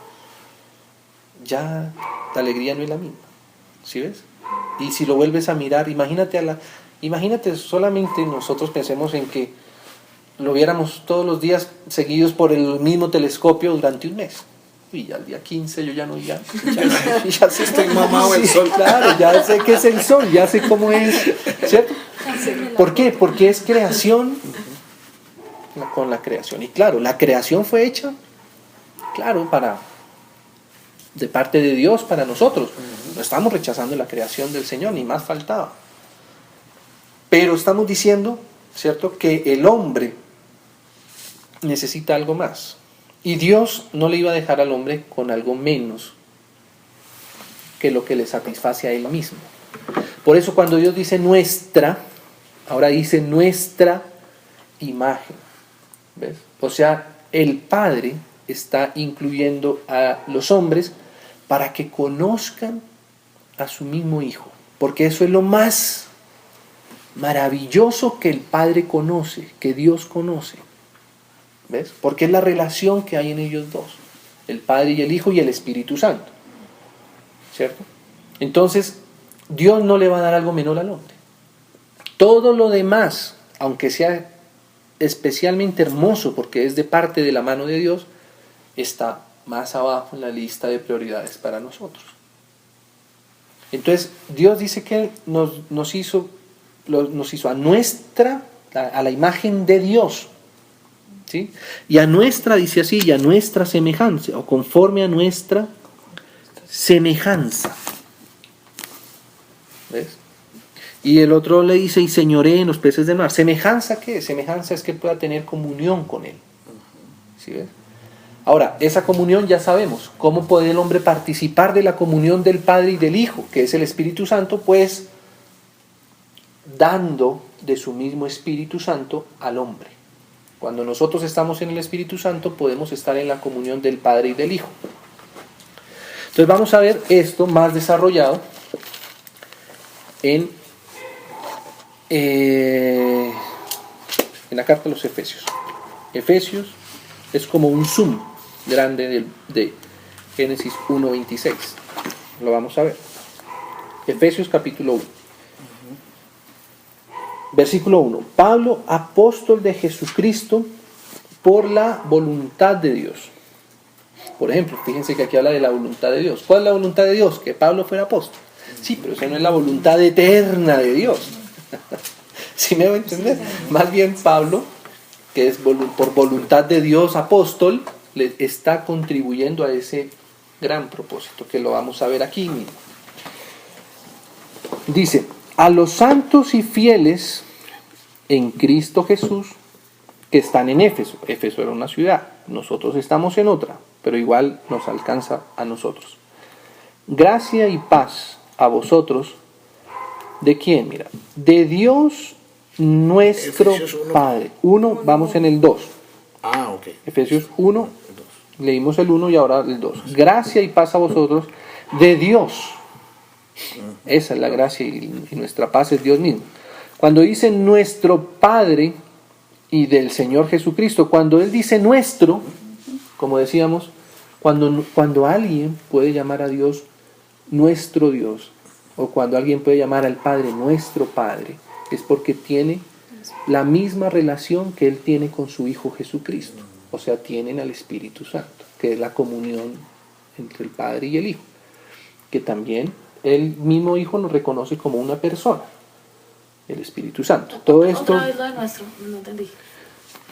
ya la alegría no es la misma. ¿Sí ves? Y si lo vuelves a mirar, imagínate solamente nosotros pensemos en que lo viéramos todos los días seguidos por el mismo telescopio durante un mes. Y ya al día 15 yo ya no ya sé, estoy mamado el sol. Claro, ya sé qué es el sol, ya sé cómo es, ¿cierto? ¿Por qué? Porque es creación con la creación. Y claro, la creación fue hecha, claro, para de parte de Dios para nosotros. No estamos rechazando la creación del Señor, ni más faltaba. Pero estamos diciendo, ¿cierto?, que el hombre necesita algo más. Y Dios no le iba a dejar al hombre con algo menos que lo que le satisface a él mismo. Por eso cuando Dios dice nuestra, ahora dice nuestra imagen. ¿Ves? O sea, el Padre está incluyendo a los hombres para que conozcan a su mismo Hijo. Porque eso es lo más maravilloso que el Padre conoce, que Dios conoce. ¿Ves? Porque es la relación que hay en ellos dos, el Padre y el Hijo y el Espíritu Santo, ¿cierto? Entonces, Dios no le va a dar algo menor al hombre. Todo lo demás, aunque sea especialmente hermoso porque es de parte de la mano de Dios, está más abajo en la lista de prioridades para nosotros. Entonces, Dios dice que nos hizo a la imagen de Dios. ¿Sí? Y a nuestra, dice así, y a nuestra semejanza, o conforme a nuestra semejanza. ¿Ves? Y el otro le dice, y señoree en los peces del mar. ¿Semejanza qué es? Semejanza es que pueda tener comunión con él. ¿Sí ves? Ahora, esa comunión ya sabemos. ¿Cómo puede el hombre participar de la comunión del Padre y del Hijo, que es el Espíritu Santo? Pues dando de su mismo Espíritu Santo al hombre. Cuando nosotros estamos en el Espíritu Santo, podemos estar en la comunión del Padre y del Hijo. Entonces vamos a ver esto más desarrollado en la carta a los Efesios. Efesios es como un zoom grande de Génesis 1:26. Lo vamos a ver. Efesios capítulo 1. Versículo 1. Pablo, apóstol de Jesucristo por la voluntad de Dios. Por ejemplo, fíjense que aquí habla de la voluntad de Dios. ¿Cuál es la voluntad de Dios? Que Pablo fuera apóstol. Sí, pero esa no es la voluntad eterna de Dios. ¿Sí me va a entender? Más bien Pablo, que es por voluntad de Dios apóstol, le está contribuyendo a ese gran propósito, que lo vamos a ver aquí mismo. Dice, a los santos y fieles en Cristo Jesús que están en Éfeso. Éfeso era una ciudad, nosotros estamos en otra, pero igual nos alcanza a nosotros. Gracia y paz a vosotros. ¿De quién? Mira, de Dios nuestro Padre. 1, vamos en el 2. Ok. Efesios 1, leímos el 1 y ahora el 2. Gracia y paz a vosotros de Dios. Esa es la gracia y nuestra paz es Dios mismo. Cuando dice nuestro Padre y del Señor Jesucristo, cuando Él dice nuestro, como decíamos, cuando alguien puede llamar a Dios nuestro Dios, o cuando alguien puede llamar al Padre nuestro Padre, es porque tiene la misma relación que Él tiene con su Hijo Jesucristo. O sea, tienen al Espíritu Santo, que es la comunión entre el Padre y el Hijo, que también el mismo Hijo nos reconoce como una persona, el Espíritu Santo. Todo esto. Otra vez lo de nuestro, no entendí.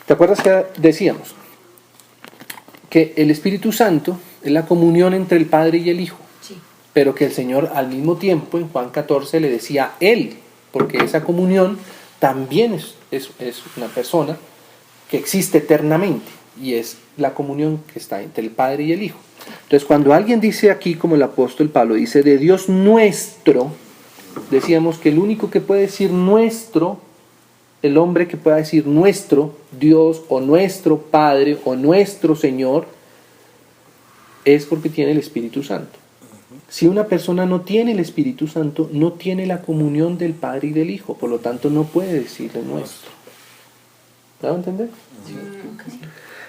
¿Te acuerdas que decíamos que el Espíritu Santo es la comunión entre el Padre y el Hijo? Sí. Pero que el Señor al mismo tiempo en Juan 14 le decía Él, porque esa comunión también es una persona que existe eternamente y es la comunión que está entre el Padre y el Hijo. Entonces, cuando alguien dice aquí, como el apóstol Pablo dice, de Dios nuestro, decíamos que el único que puede decir nuestro, el hombre que pueda decir nuestro Dios o nuestro Padre o nuestro Señor, es porque tiene el Espíritu Santo. Si una persona no tiene el Espíritu Santo, no tiene la comunión del Padre y del Hijo, por lo tanto no puede decirle nuestro. ¿Me va a entender? Sí.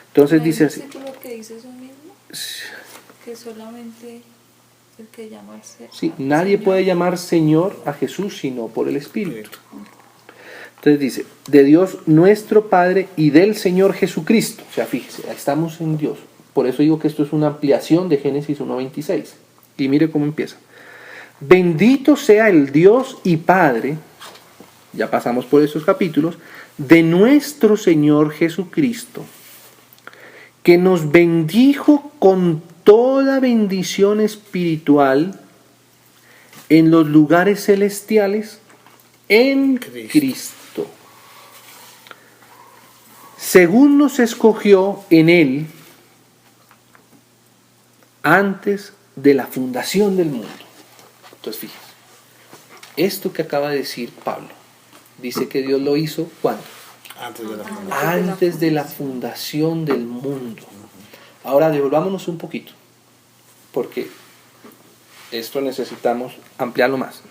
Entonces dice así. ¿Hay un versículo que dice eso mismo? Que solamente el que llama al ser. Sí, nadie puede llamar Señor a Jesús sino por el Espíritu. Entonces dice, de Dios nuestro Padre y del Señor Jesucristo. O sea, fíjese, estamos en Dios. Por eso digo que esto es una ampliación de Génesis 1:26. Y mire cómo empieza. Bendito sea el Dios y Padre, ya pasamos por esos capítulos, de nuestro Señor Jesucristo, que nos bendijo con toda bendición espiritual en los lugares celestiales en Cristo, según nos escogió en Él antes de la fundación del mundo. Entonces, fíjense, esto que acaba de decir Pablo, dice que Dios lo hizo, ¿cuándo? Antes de la fundación del mundo. Ahora devolvámonos un poquito, porque esto necesitamos ampliarlo más.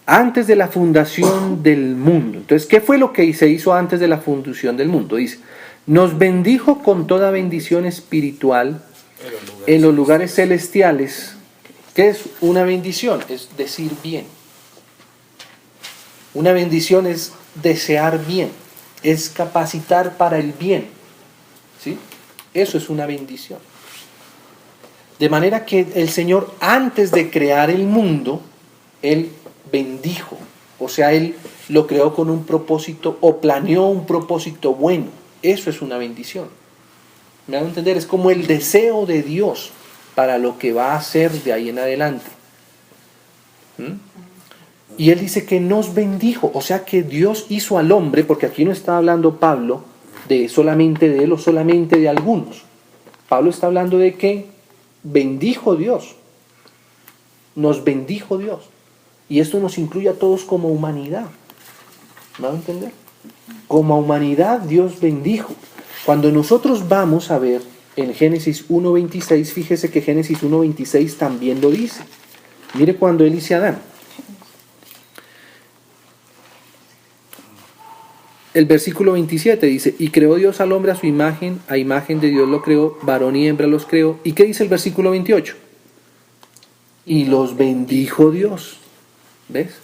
Antes de la fundación del mundo. Entonces, ¿qué fue lo que se hizo antes de la fundación del mundo? Dice, nos bendijo con toda bendición espiritual en los lugares celestiales. ¿Qué es una bendición? Es decir bien. Una bendición es desear bien, es capacitar para el bien. ¿Sí? Eso es una bendición. De manera que el Señor, antes de crear el mundo, Él bendijo. O sea, Él lo creó con un propósito o planeó un propósito bueno. Eso es una bendición. ¿Me van a entender? Es como el deseo de Dios para lo que va a hacer de ahí en adelante. Y Él dice que nos bendijo. O sea que Dios hizo al hombre, porque aquí no está hablando Pablo de solamente de él o solamente de algunos. Pablo está hablando de que bendijo Dios. Nos bendijo Dios. Y esto nos incluye a todos como humanidad. ¿Me van a entender? Como humanidad Dios bendijo. Cuando nosotros vamos a ver en Génesis 1.26, fíjese que Génesis 1.26 también lo dice. Mire cuando Él dice a Adán. El versículo 27 dice, y creó Dios al hombre a imagen de Dios lo creó, varón y hembra los creó. ¿Y qué dice el versículo 28? Y los bendijo Dios. ¿Ves?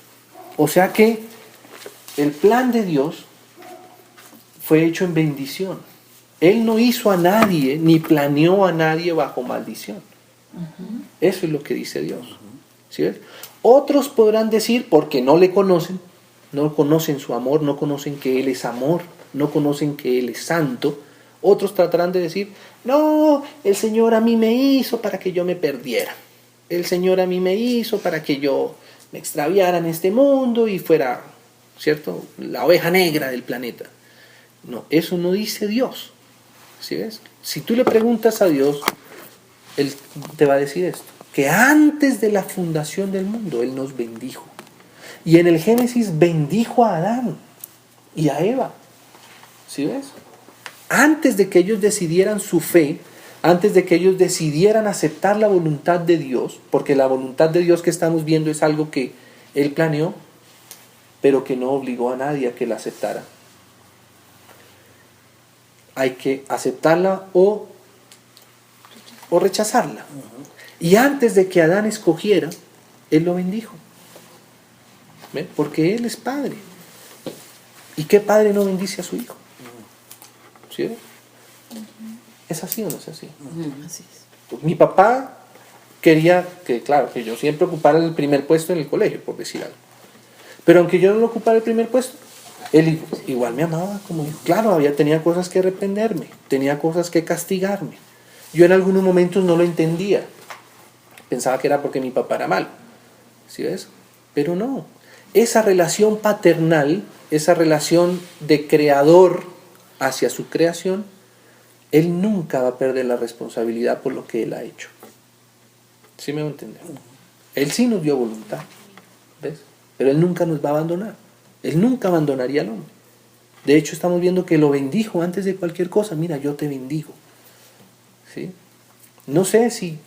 O sea que el plan de Dios fue hecho en bendición. Él no hizo a nadie, ni planeó a nadie bajo maldición. Eso es lo que dice Dios. ¿Sí ves? Otros podrán decir, porque no le conocen, no conocen su amor, no conocen que Él es amor, no conocen que Él es santo. Otros tratarán de decir, no, el Señor a mí me hizo para que yo me perdiera. El Señor a mí me hizo para que yo me extraviara en este mundo y fuera, ¿cierto?, la oveja negra del planeta. No, eso no dice Dios. ¿Sí ves? Si tú le preguntas a Dios, Él te va a decir esto, que antes de la fundación del mundo Él nos bendijo. Y en el Génesis bendijo a Adán y a Eva. ¿Sí ves? Antes de que ellos decidieran su fe, antes de que ellos decidieran aceptar la voluntad de Dios, porque la voluntad de Dios que estamos viendo es algo que Él planeó, pero que no obligó a nadie a que la aceptara. Hay que aceptarla o rechazarla. Y antes de que Adán escogiera, Él lo bendijo. ¿Ven? Porque Él es padre. ¿Y qué padre no bendice a su hijo? ¿Sí? ¿Es así o no es así? Así es. Pues mi papá quería que yo siempre ocupara el primer puesto en el colegio, por decir algo. Pero aunque yo no lo ocupara el primer puesto, él igual me amaba como hijo. Claro, tenía cosas que reprenderme, tenía cosas que castigarme. Yo en algunos momentos no lo entendía. Pensaba que era porque mi papá era malo. ¿Sí ves? Pero no. Esa relación paternal, esa relación de creador hacia su creación, Él nunca va a perder la responsabilidad por lo que Él ha hecho. ¿Sí me va a entender? Él sí nos dio voluntad, ¿ves? Pero Él nunca nos va a abandonar. Él nunca abandonaría al hombre. De hecho, estamos viendo que lo bendijo antes de cualquier cosa. Mira, yo te bendigo. ¿Sí? No sé si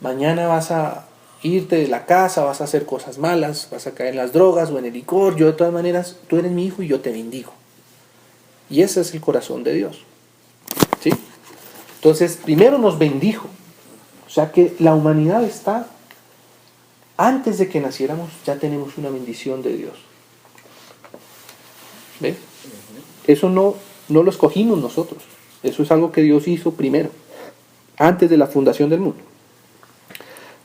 mañana vas a irte de la casa, vas a hacer cosas malas, vas a caer en las drogas o en el licor. Yo de todas maneras, tú eres mi hijo y yo te bendigo. Y ese es el corazón de Dios. ¿Sí? Entonces, primero nos bendijo. O sea que la humanidad está, antes de que naciéramos, ya tenemos una bendición de Dios. ¿Ves? Eso no lo escogimos nosotros. Eso es algo que Dios hizo primero, antes de la fundación del mundo.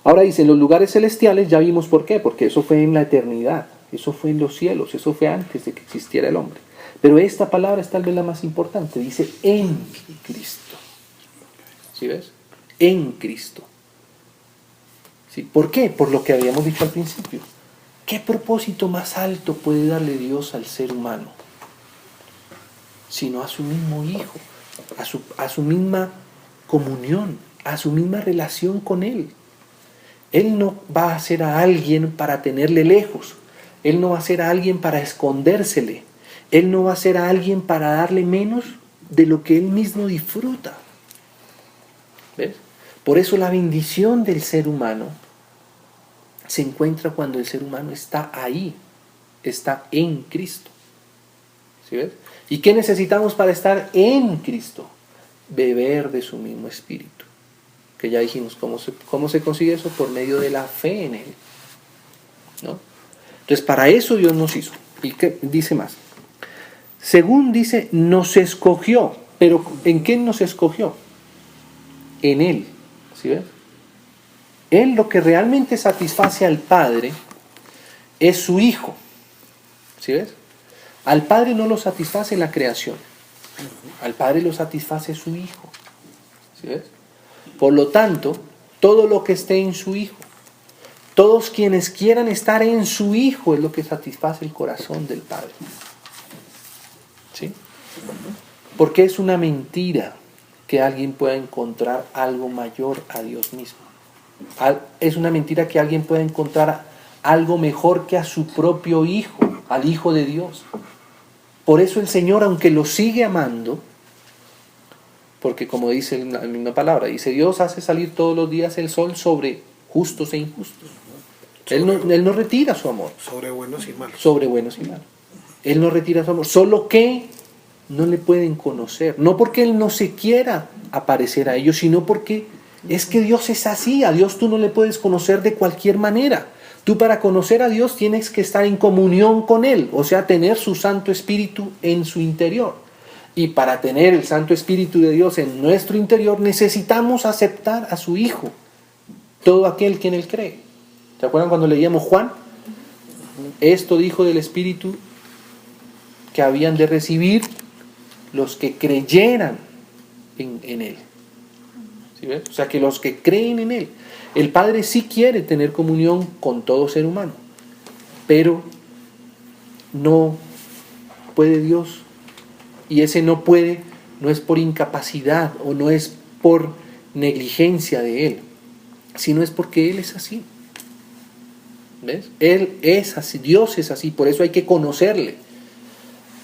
Ahora dice, en los lugares celestiales ya vimos por qué, porque eso fue en la eternidad, eso fue en los cielos, eso fue antes de que existiera el hombre. Pero esta palabra es tal vez la más importante, dice en Cristo. ¿Sí ves? en Cristo. ¿Sí? ¿Por qué? Por lo que habíamos dicho al principio. ¿Qué propósito más alto puede darle Dios al ser humano? Sino a su mismo Hijo, a su misma comunión, a su misma relación con Él. Él no va a ser a alguien para tenerle lejos. Él no va a ser a alguien para escondérsele. Él no va a ser a alguien para darle menos de lo que Él mismo disfruta. ¿Ves? Por eso la bendición del ser humano se encuentra cuando el ser humano está ahí, está en Cristo. ¿Sí ves? ¿Y qué necesitamos para estar en Cristo? Beber de su mismo espíritu. Que ya dijimos, ¿cómo se consigue eso? Por medio de la fe en Él. ¿No? Entonces, para eso Dios nos hizo. ¿Y qué dice más? Según dice, nos escogió. ¿Pero en qué nos escogió? En Él. ¿Sí ves? Él lo que realmente satisface al Padre es su Hijo. ¿Sí ves? Al Padre no lo satisface la creación. Al Padre lo satisface su Hijo. ¿Sí ves? Por lo tanto, todo lo que esté en su Hijo, todos quienes quieran estar en su Hijo es lo que satisface el corazón del Padre. ¿Sí? Porque es una mentira que alguien pueda encontrar algo mayor a Dios mismo. Es una mentira que alguien pueda encontrar algo mejor que a su propio Hijo, al Hijo de Dios. Por eso el Señor, aunque lo sigue amando, porque como dice la misma palabra, dice Dios hace salir todos los días el sol sobre justos e injustos. Él no retira su amor. Sobre buenos y malos. Sobre buenos y malos. Él no retira su amor. Solo que no le pueden conocer. No porque Él no se quiera aparecer a ellos, sino porque es que Dios es así. A Dios tú no le puedes conocer de cualquier manera. Tú para conocer a Dios tienes que estar en comunión con Él. O sea, tener su Santo Espíritu en su interior. Y para tener el Santo Espíritu de Dios en nuestro interior necesitamos aceptar a su Hijo. Todo aquel que en Él cree. ¿Se acuerdan cuando leíamos Juan? Esto dijo del Espíritu que habían de recibir los que creyeran en Él. ¿Sí ves? O sea, que los que creen en Él. El Padre sí quiere tener comunión con todo ser humano, pero no puede Dios. Y ese no puede, no es por incapacidad o no es por negligencia de Él, sino es porque Él es así. ¿Ves? Él es así, Dios es así, por eso hay que conocerle.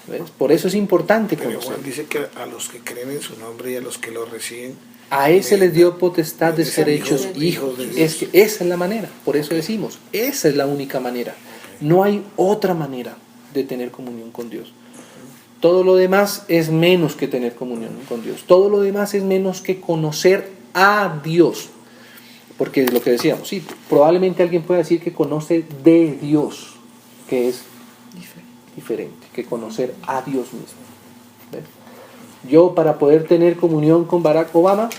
¿Ves? Por eso es importante Pero conocerle. Juan dice que a los que creen en su nombre y a los que lo reciben, A ese les dio potestad de de ser ser hechos hijos hijos. de Dios. Es que esa es la manera, por eso decimos, esa es la única manera. No hay otra manera de tener comunión con Dios. Todo lo demás es menos que tener comunión con Dios. Todo lo demás es menos que conocer a Dios. Porque es lo que decíamos, sí, probablemente alguien pueda decir que conoce de Dios, que es diferente que conocer a Dios mismo. ¿Ves? Yo para poder tener comunión con Barack Obama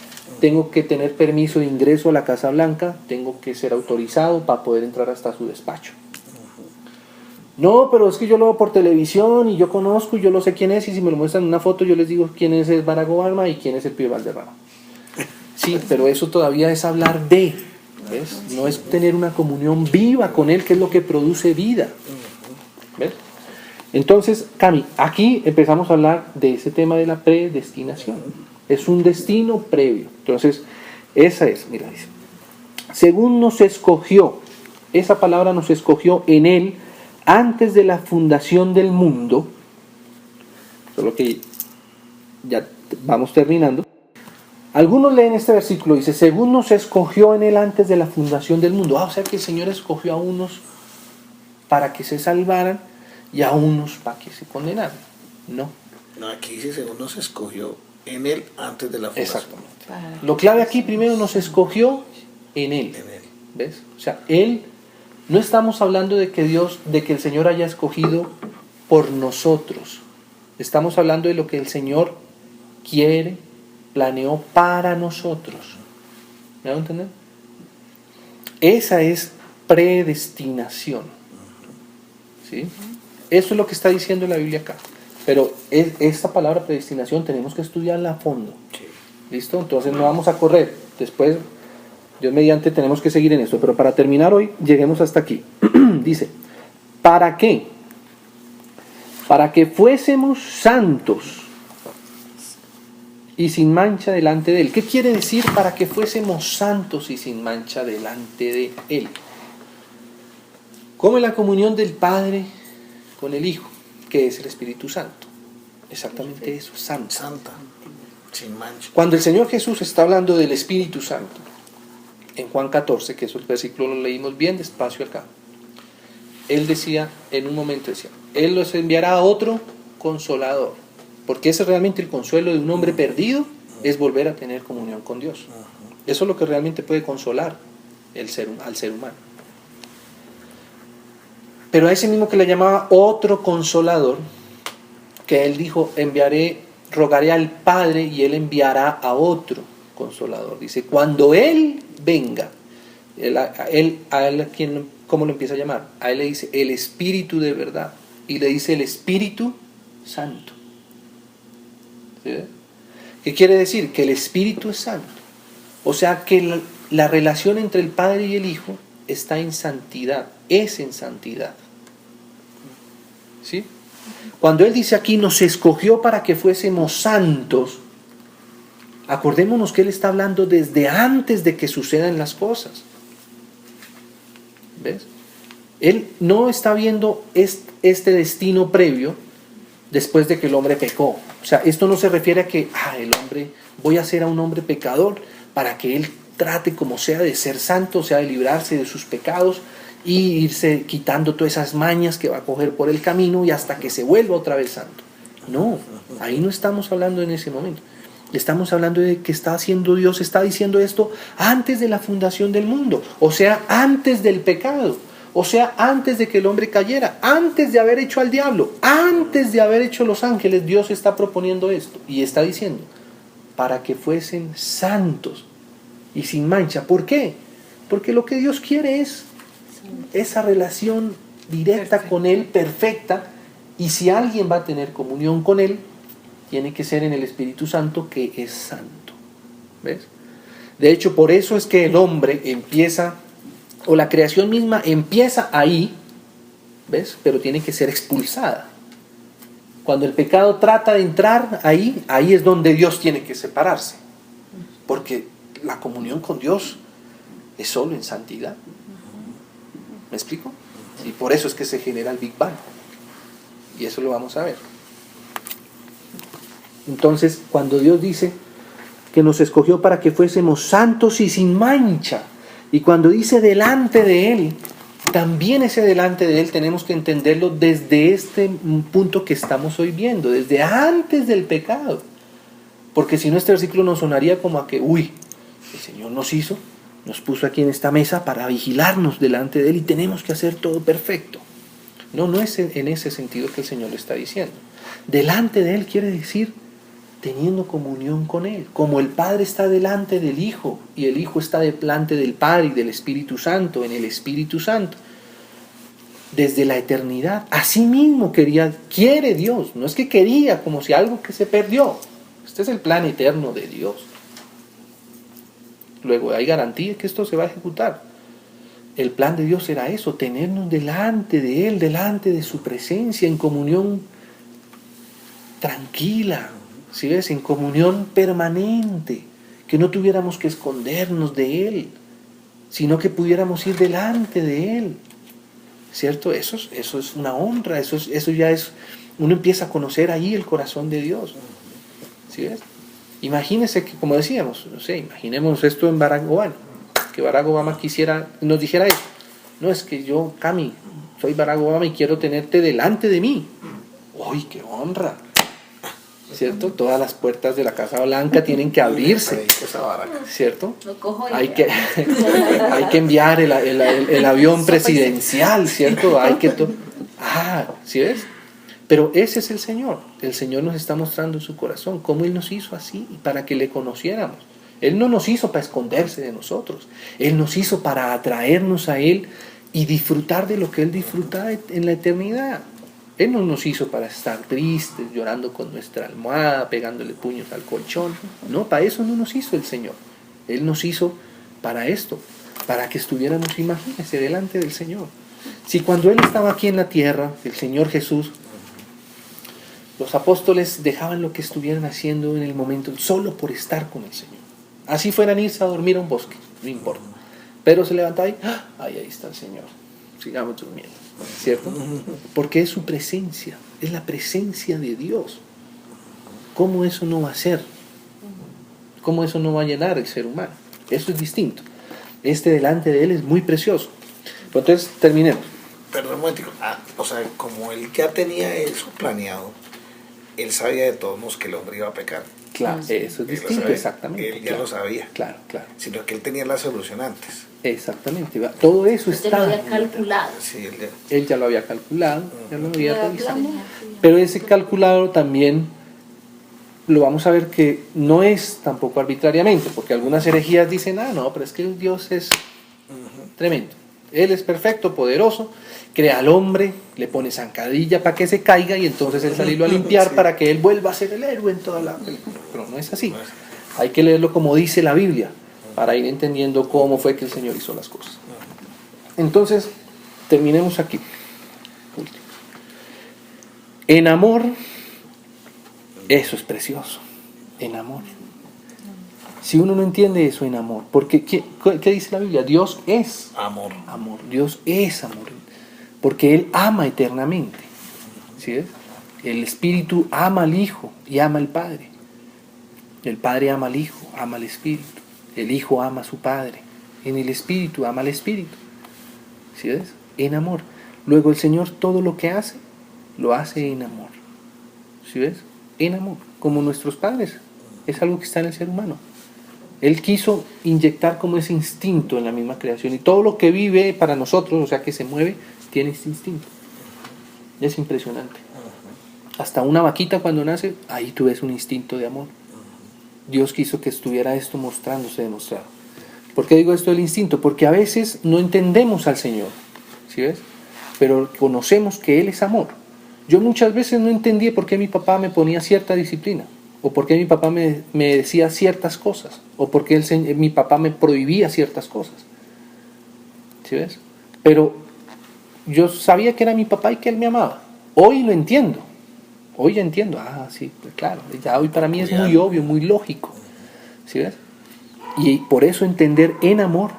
tengo que tener permiso de ingreso a la Casa Blanca, tengo que ser autorizado para poder entrar hasta su despacho. No, pero es que yo lo veo por televisión y yo conozco y yo lo sé quién es, y si me lo muestran en una foto yo les digo quién es Barack Obama y quién es el Pío Valderrama. Sí, pero eso todavía es hablar de, ¿ves? No es tener una comunión viva con Él, que es lo que produce vida. ¿Ves? Entonces, Cami, aquí empezamos a hablar de ese tema de la predestinación. Es un destino previo. Entonces, esa es, mira, dice, según nos escogió, esa palabra nos escogió en Él antes de la fundación del mundo, solo que ya vamos terminando. Algunos leen este versículo, dice, según nos escogió en Él antes de la fundación del mundo. O sea que el Señor escogió a unos para que se salvaran y a unos para que se condenaran. No. no, aquí dice según nos escogió en Él antes de la fundación. Exactamente. Lo clave aquí primero nos escogió en Él. En Él. ¿Ves? O sea, Él, no estamos hablando de que el Señor haya escogido por nosotros. Estamos hablando de lo que el Señor quiere, planeó para nosotros. ¿Me van a entender? Esa es predestinación. ¿Sí? Eso es lo que está diciendo la Biblia acá. Pero esta palabra predestinación tenemos que estudiarla a fondo. Sí. ¿Listo? Entonces no vamos a correr. Después, Dios mediante, tenemos que seguir en esto. Pero para terminar hoy, lleguemos hasta aquí. Dice, ¿para qué? Para que fuésemos santos y sin mancha delante de Él. ¿Qué quiere decir para que fuésemos santos y sin mancha delante de Él? Como en la comunión del Padre con el Hijo, que es el Espíritu Santo. Exactamente eso, santo. Santa, sin mancha. Cuando el Señor Jesús está hablando del Espíritu Santo, en Juan 14, que esos versículos los leímos bien despacio acá, Él decía, en un momento decía, Él los enviará a otro consolador, porque ese es realmente el consuelo de un hombre perdido, es volver a tener comunión con Dios. Eso es lo que realmente puede consolar al ser humano. Pero a ese mismo que le llamaba otro consolador, que Él dijo, rogaré al Padre y Él enviará a otro consolador. Dice, cuando Él venga, a él ¿cómo lo empieza a llamar? A Él le dice el Espíritu de verdad, y le dice el Espíritu Santo. ¿Sí? ¿Qué quiere decir? Que el Espíritu es santo. O sea que la relación entre el Padre y el Hijo está en santidad, es en santidad. ¿Sí? Cuando Él dice aquí, nos escogió para que fuésemos santos, acordémonos que Él está hablando desde antes de que sucedan las cosas. ¿Ves? Él no está viendo este destino previo después de que el hombre pecó. O sea, esto no se refiere a que, voy a hacer a un hombre pecador para que él trate como sea de ser santo, o sea, de librarse de sus pecados y irse quitando todas esas mañas que va a coger por el camino y hasta que se vuelva otra vez santo. No, ahí no estamos hablando en ese momento. Estamos hablando de que está haciendo Dios, está diciendo esto antes de la fundación del mundo, o sea, antes del pecado. O sea, antes de que el hombre cayera, antes de haber hecho al diablo, antes de haber hecho los ángeles, Dios está proponiendo esto y está diciendo, para que fuesen santos y sin mancha. ¿Por qué? Porque lo que Dios quiere es esa relación directa con Él, perfecta, y si alguien va a tener comunión con Él, tiene que ser en el Espíritu Santo, que es santo. ¿Ves? De hecho, por eso es que el hombre empieza, o la creación misma empieza ahí, ¿ves? Pero tiene que ser expulsada. Cuando el pecado trata de entrar ahí es donde Dios tiene que separarse. Porque la comunión con Dios es solo en santidad. ¿Me explico? Y por eso es que se genera el Big Bang. Y eso lo vamos a ver. Entonces, cuando Dios dice que nos escogió para que fuésemos santos y sin mancha, y cuando dice delante de Él, también ese delante de Él tenemos que entenderlo desde este punto que estamos hoy viendo, desde antes del pecado. Porque si no, este versículo nos sonaría como a que, el Señor nos puso aquí en esta mesa para vigilarnos delante de Él y tenemos que hacer todo perfecto. No es en ese sentido que el Señor le está diciendo. Delante de Él quiere decir teniendo comunión con Él, como el Padre está delante del Hijo y el Hijo está delante del Padre y del Espíritu Santo, en el Espíritu Santo, desde la eternidad. Así mismo quiere Dios, no es que quería como si algo que se perdió. Este es el plan eterno de Dios. Luego hay garantía que esto se va a ejecutar. El plan de Dios era eso, tenernos delante de Él, delante de su presencia, en comunión tranquila, ¿sí ves? En comunión permanente, que no tuviéramos que escondernos de Él, sino que pudiéramos ir delante de Él, ¿cierto? Eso es una honra, eso ya es, uno empieza a conocer ahí el corazón de Dios, ¿sí ves? Imagínese que, como decíamos, imaginemos esto en Barack Obama, que Barack Obama nos dijera eso, no es que yo, Cami, soy Barack Obama y quiero tenerte delante de mí. ¡Uy, qué honra! ¿Cierto? Todas las puertas de la Casa Blanca tienen que abrirse, ¿cierto? Hay que enviar el avión presidencial, ¿cierto? ¿Sí ves? Pero ese es el Señor nos está mostrando su corazón, cómo Él nos hizo así, para que le conociéramos. Él no nos hizo para esconderse de nosotros, Él nos hizo para atraernos a Él y disfrutar de lo que Él disfruta en la eternidad. Él no nos hizo para estar tristes, llorando con nuestra almohada, pegándole puños al colchón. No, para eso no nos hizo el Señor. Él nos hizo para esto, para que estuviéramos, imagínense, delante del Señor. Si cuando Él estaba aquí en la tierra, el Señor Jesús, los apóstoles dejaban lo que estuvieran haciendo en el momento, solo por estar con el Señor. Así fueran a irse a dormir a un bosque, no importa. Pero se levantaba y, ahí está el Señor, sigamos durmiendo, ¿cierto? Porque es su presencia, es la presencia de Dios. ¿Cómo eso no va a ser? ¿Cómo eso no va a llenar el ser humano? Eso es distinto. Delante de Él es muy precioso. Pero entonces, terminemos. Perdón un momentico. O sea, como él ya tenía eso planeado, él sabía de todos modos que el hombre iba a pecar. Claro, eso es Él lo distinto, sabía. exactamente. Él ya claro, lo sabía. Claro, claro. Sino que él tenía la solución antes. Exactamente. Todo eso Usted está. lo había calculado. Sí, Él ya lo había calculado, ya lo había Era revisado. planeado. Pero ese calculado también lo vamos a ver que no es tampoco arbitrariamente, porque algunas herejías dicen, no, pero es que Dios es tremendo. Él es perfecto, poderoso, crea al hombre, le pone zancadilla para que se caiga y entonces él salirlo a limpiar Sí. para que él vuelva a ser el héroe en toda la película. Pero no es así. Hay que leerlo como dice la Biblia para ir entendiendo cómo fue que el Señor hizo las cosas. Entonces, terminemos aquí. En amor, eso es precioso. En amor. Si uno no entiende eso en amor, porque ¿qué dice la Biblia? Dios es amor. amor. Dios es amor. Porque Él ama eternamente. ¿Sí ves? El Espíritu ama al Hijo y ama al Padre. El Padre ama al Hijo, ama al Espíritu. El Hijo ama a su Padre. En el Espíritu ama al Espíritu. ¿Sí ves? En amor. Luego el Señor todo lo que hace, lo hace en amor. ¿Sí ves? En amor. Como nuestros padres. Es algo que está en el ser humano. Él quiso inyectar como ese instinto en la misma creación. Y todo lo que vive para nosotros, o sea que se mueve, tiene ese instinto. Es impresionante. Hasta una vaquita cuando nace, ahí tú ves un instinto de amor. Dios quiso que estuviera esto mostrándose, demostrado. ¿Por qué digo esto del instinto? Porque a veces no entendemos al Señor, ¿sí ves? Pero conocemos que Él es amor. Yo muchas veces no entendí por qué mi papá me ponía cierta disciplina, o por qué mi papá me decía ciertas cosas, o por qué mi papá me prohibía ciertas cosas. ¿Sí ves? Pero yo sabía que era mi papá y que Él me amaba. Hoy lo entiendo. Hoy ya entiendo. Sí, pues claro. Ya hoy para mí es muy obvio, muy lógico. ¿Sí ves? Y por eso entender en amor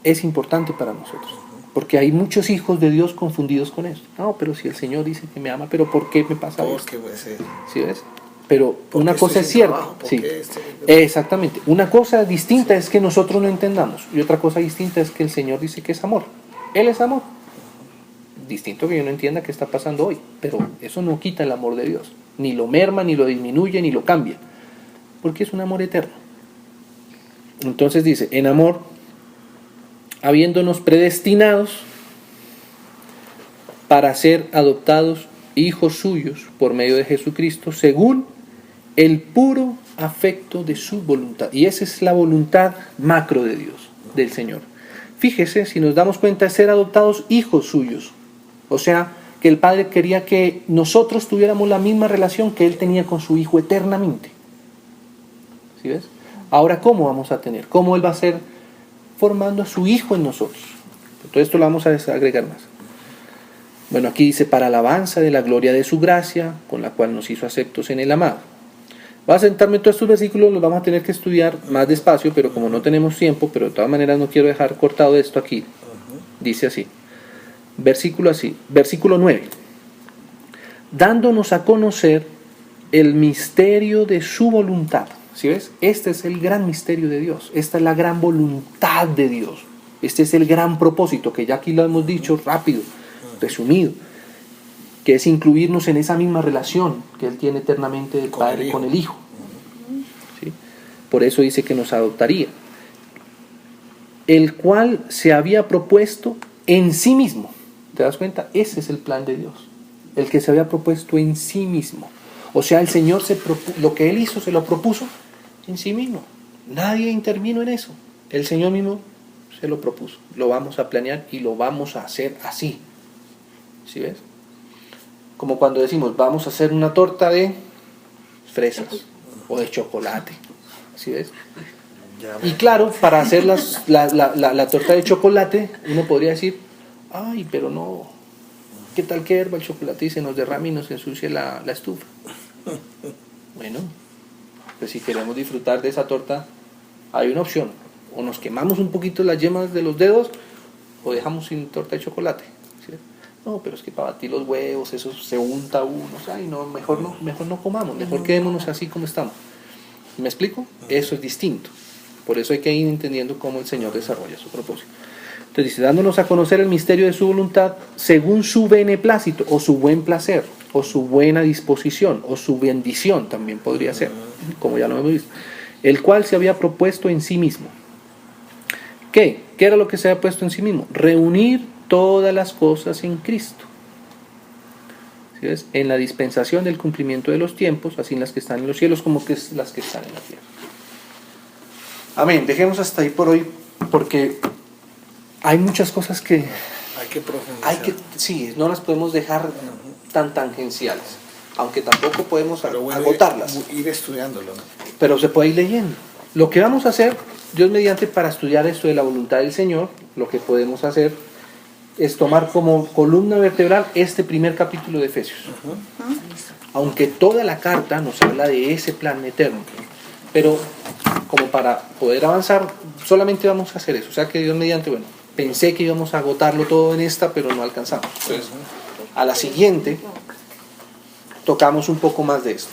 es importante para nosotros. Porque hay muchos hijos de Dios confundidos con eso. No, pero si el Señor dice que me ama, pero ¿por qué me pasa esto? Porque, pues, ¿Sí ves? Pero una estoy cosa es sin cierta. trabajo? ¿Por Sí. qué Exactamente. Una cosa distinta es que nosotros lo entendamos. Y otra cosa distinta es que el Señor dice que es amor. Él es amor. Distinto que yo no entienda qué está pasando hoy. Pero eso no quita el amor de Dios. Ni lo merma, ni lo disminuye, ni lo cambia. Porque es un amor eterno. Entonces dice, en amor, habiéndonos predestinados para ser adoptados hijos suyos por medio de Jesucristo, según el puro afecto de su voluntad. Y esa es la voluntad macro de Dios, del Señor. Fíjese, si nos damos cuenta, de ser adoptados hijos suyos. O sea, que el Padre quería que nosotros tuviéramos la misma relación que Él tenía con su Hijo eternamente. ¿Sí ves? Ahora, ¿cómo vamos a tener? ¿Cómo Él va a ser formando a su Hijo en nosotros? Todo esto lo vamos a agregar más. Bueno, aquí dice, para alabanza de la gloria de su gracia, con la cual nos hizo aceptos en el amado. Voy a sentarme en todos estos versículos, los vamos a tener que estudiar más despacio, pero como no tenemos tiempo, pero de todas maneras no quiero dejar cortado esto aquí. Dice así, versículo 9. Dándonos a conocer el misterio de su voluntad. ¿Sí ves? Este es el gran misterio de Dios. Esta es la gran voluntad de Dios. Este es el gran propósito, que ya aquí lo hemos dicho rápido, resumido, que es incluirnos en esa misma relación que Él tiene eternamente del Padre con el Hijo. ¿Sí? Por eso dice que nos adoptaría. El cual se había propuesto en sí mismo. ¿Te das cuenta? Ese es el plan de Dios. El que se había propuesto en sí mismo. O sea, el Señor lo que Él hizo se lo propuso en sí mismo. Nadie intervino en eso. El Señor mismo se lo propuso. Lo vamos a planear y lo vamos a hacer así. ¿Sí ves? Como cuando decimos, vamos a hacer una torta de fresas o de chocolate. ¿Sí ves? Y claro, para hacer la torta de chocolate, uno podría decir, ay, pero no, ¿qué tal que herba el chocolate y se nos derrame y nos ensucie la estufa? Bueno, pues si queremos disfrutar de esa torta, hay una opción. O nos quemamos un poquito las yemas de los dedos, o dejamos sin torta de chocolate. ¿Sí? No, pero es que para batir los huevos, eso se unta uno. Ay, no, mejor no comamos, mejor quedémonos así como estamos. ¿Me explico? Eso es distinto. Por eso hay que ir entendiendo cómo el Señor desarrolla su propósito. Entonces dice, dándonos a conocer el misterio de su voluntad según su beneplácito, o su buen placer, o su buena disposición, o su bendición también podría ser, como ya lo hemos visto, el cual se había propuesto en sí mismo. ¿Qué? ¿Qué era lo que se había puesto en sí mismo? Reunir todas las cosas en Cristo. ¿Sí ves? En la dispensación del cumplimiento de los tiempos, así en las que están en los cielos como que es las que están en la tierra. Amén. Dejemos hasta ahí por hoy, porque hay muchas cosas que Hay que profundizar. sí, no las podemos dejar tan tangenciales, aunque tampoco podemos Pero bueno, agotarlas. ir estudiándolo, ¿no? Pero se puede ir leyendo. Lo que vamos a hacer, Dios mediante, para estudiar esto de la voluntad del Señor, lo que podemos hacer es tomar como columna vertebral este primer capítulo de Efesios. Aunque toda la carta nos habla de ese plan eterno. Pero como para poder avanzar, solamente vamos a hacer eso. O sea que Dios mediante, bueno, pensé que íbamos a agotarlo todo en esta, pero no alcanzamos. Entonces, a la siguiente, tocamos un poco más de esto.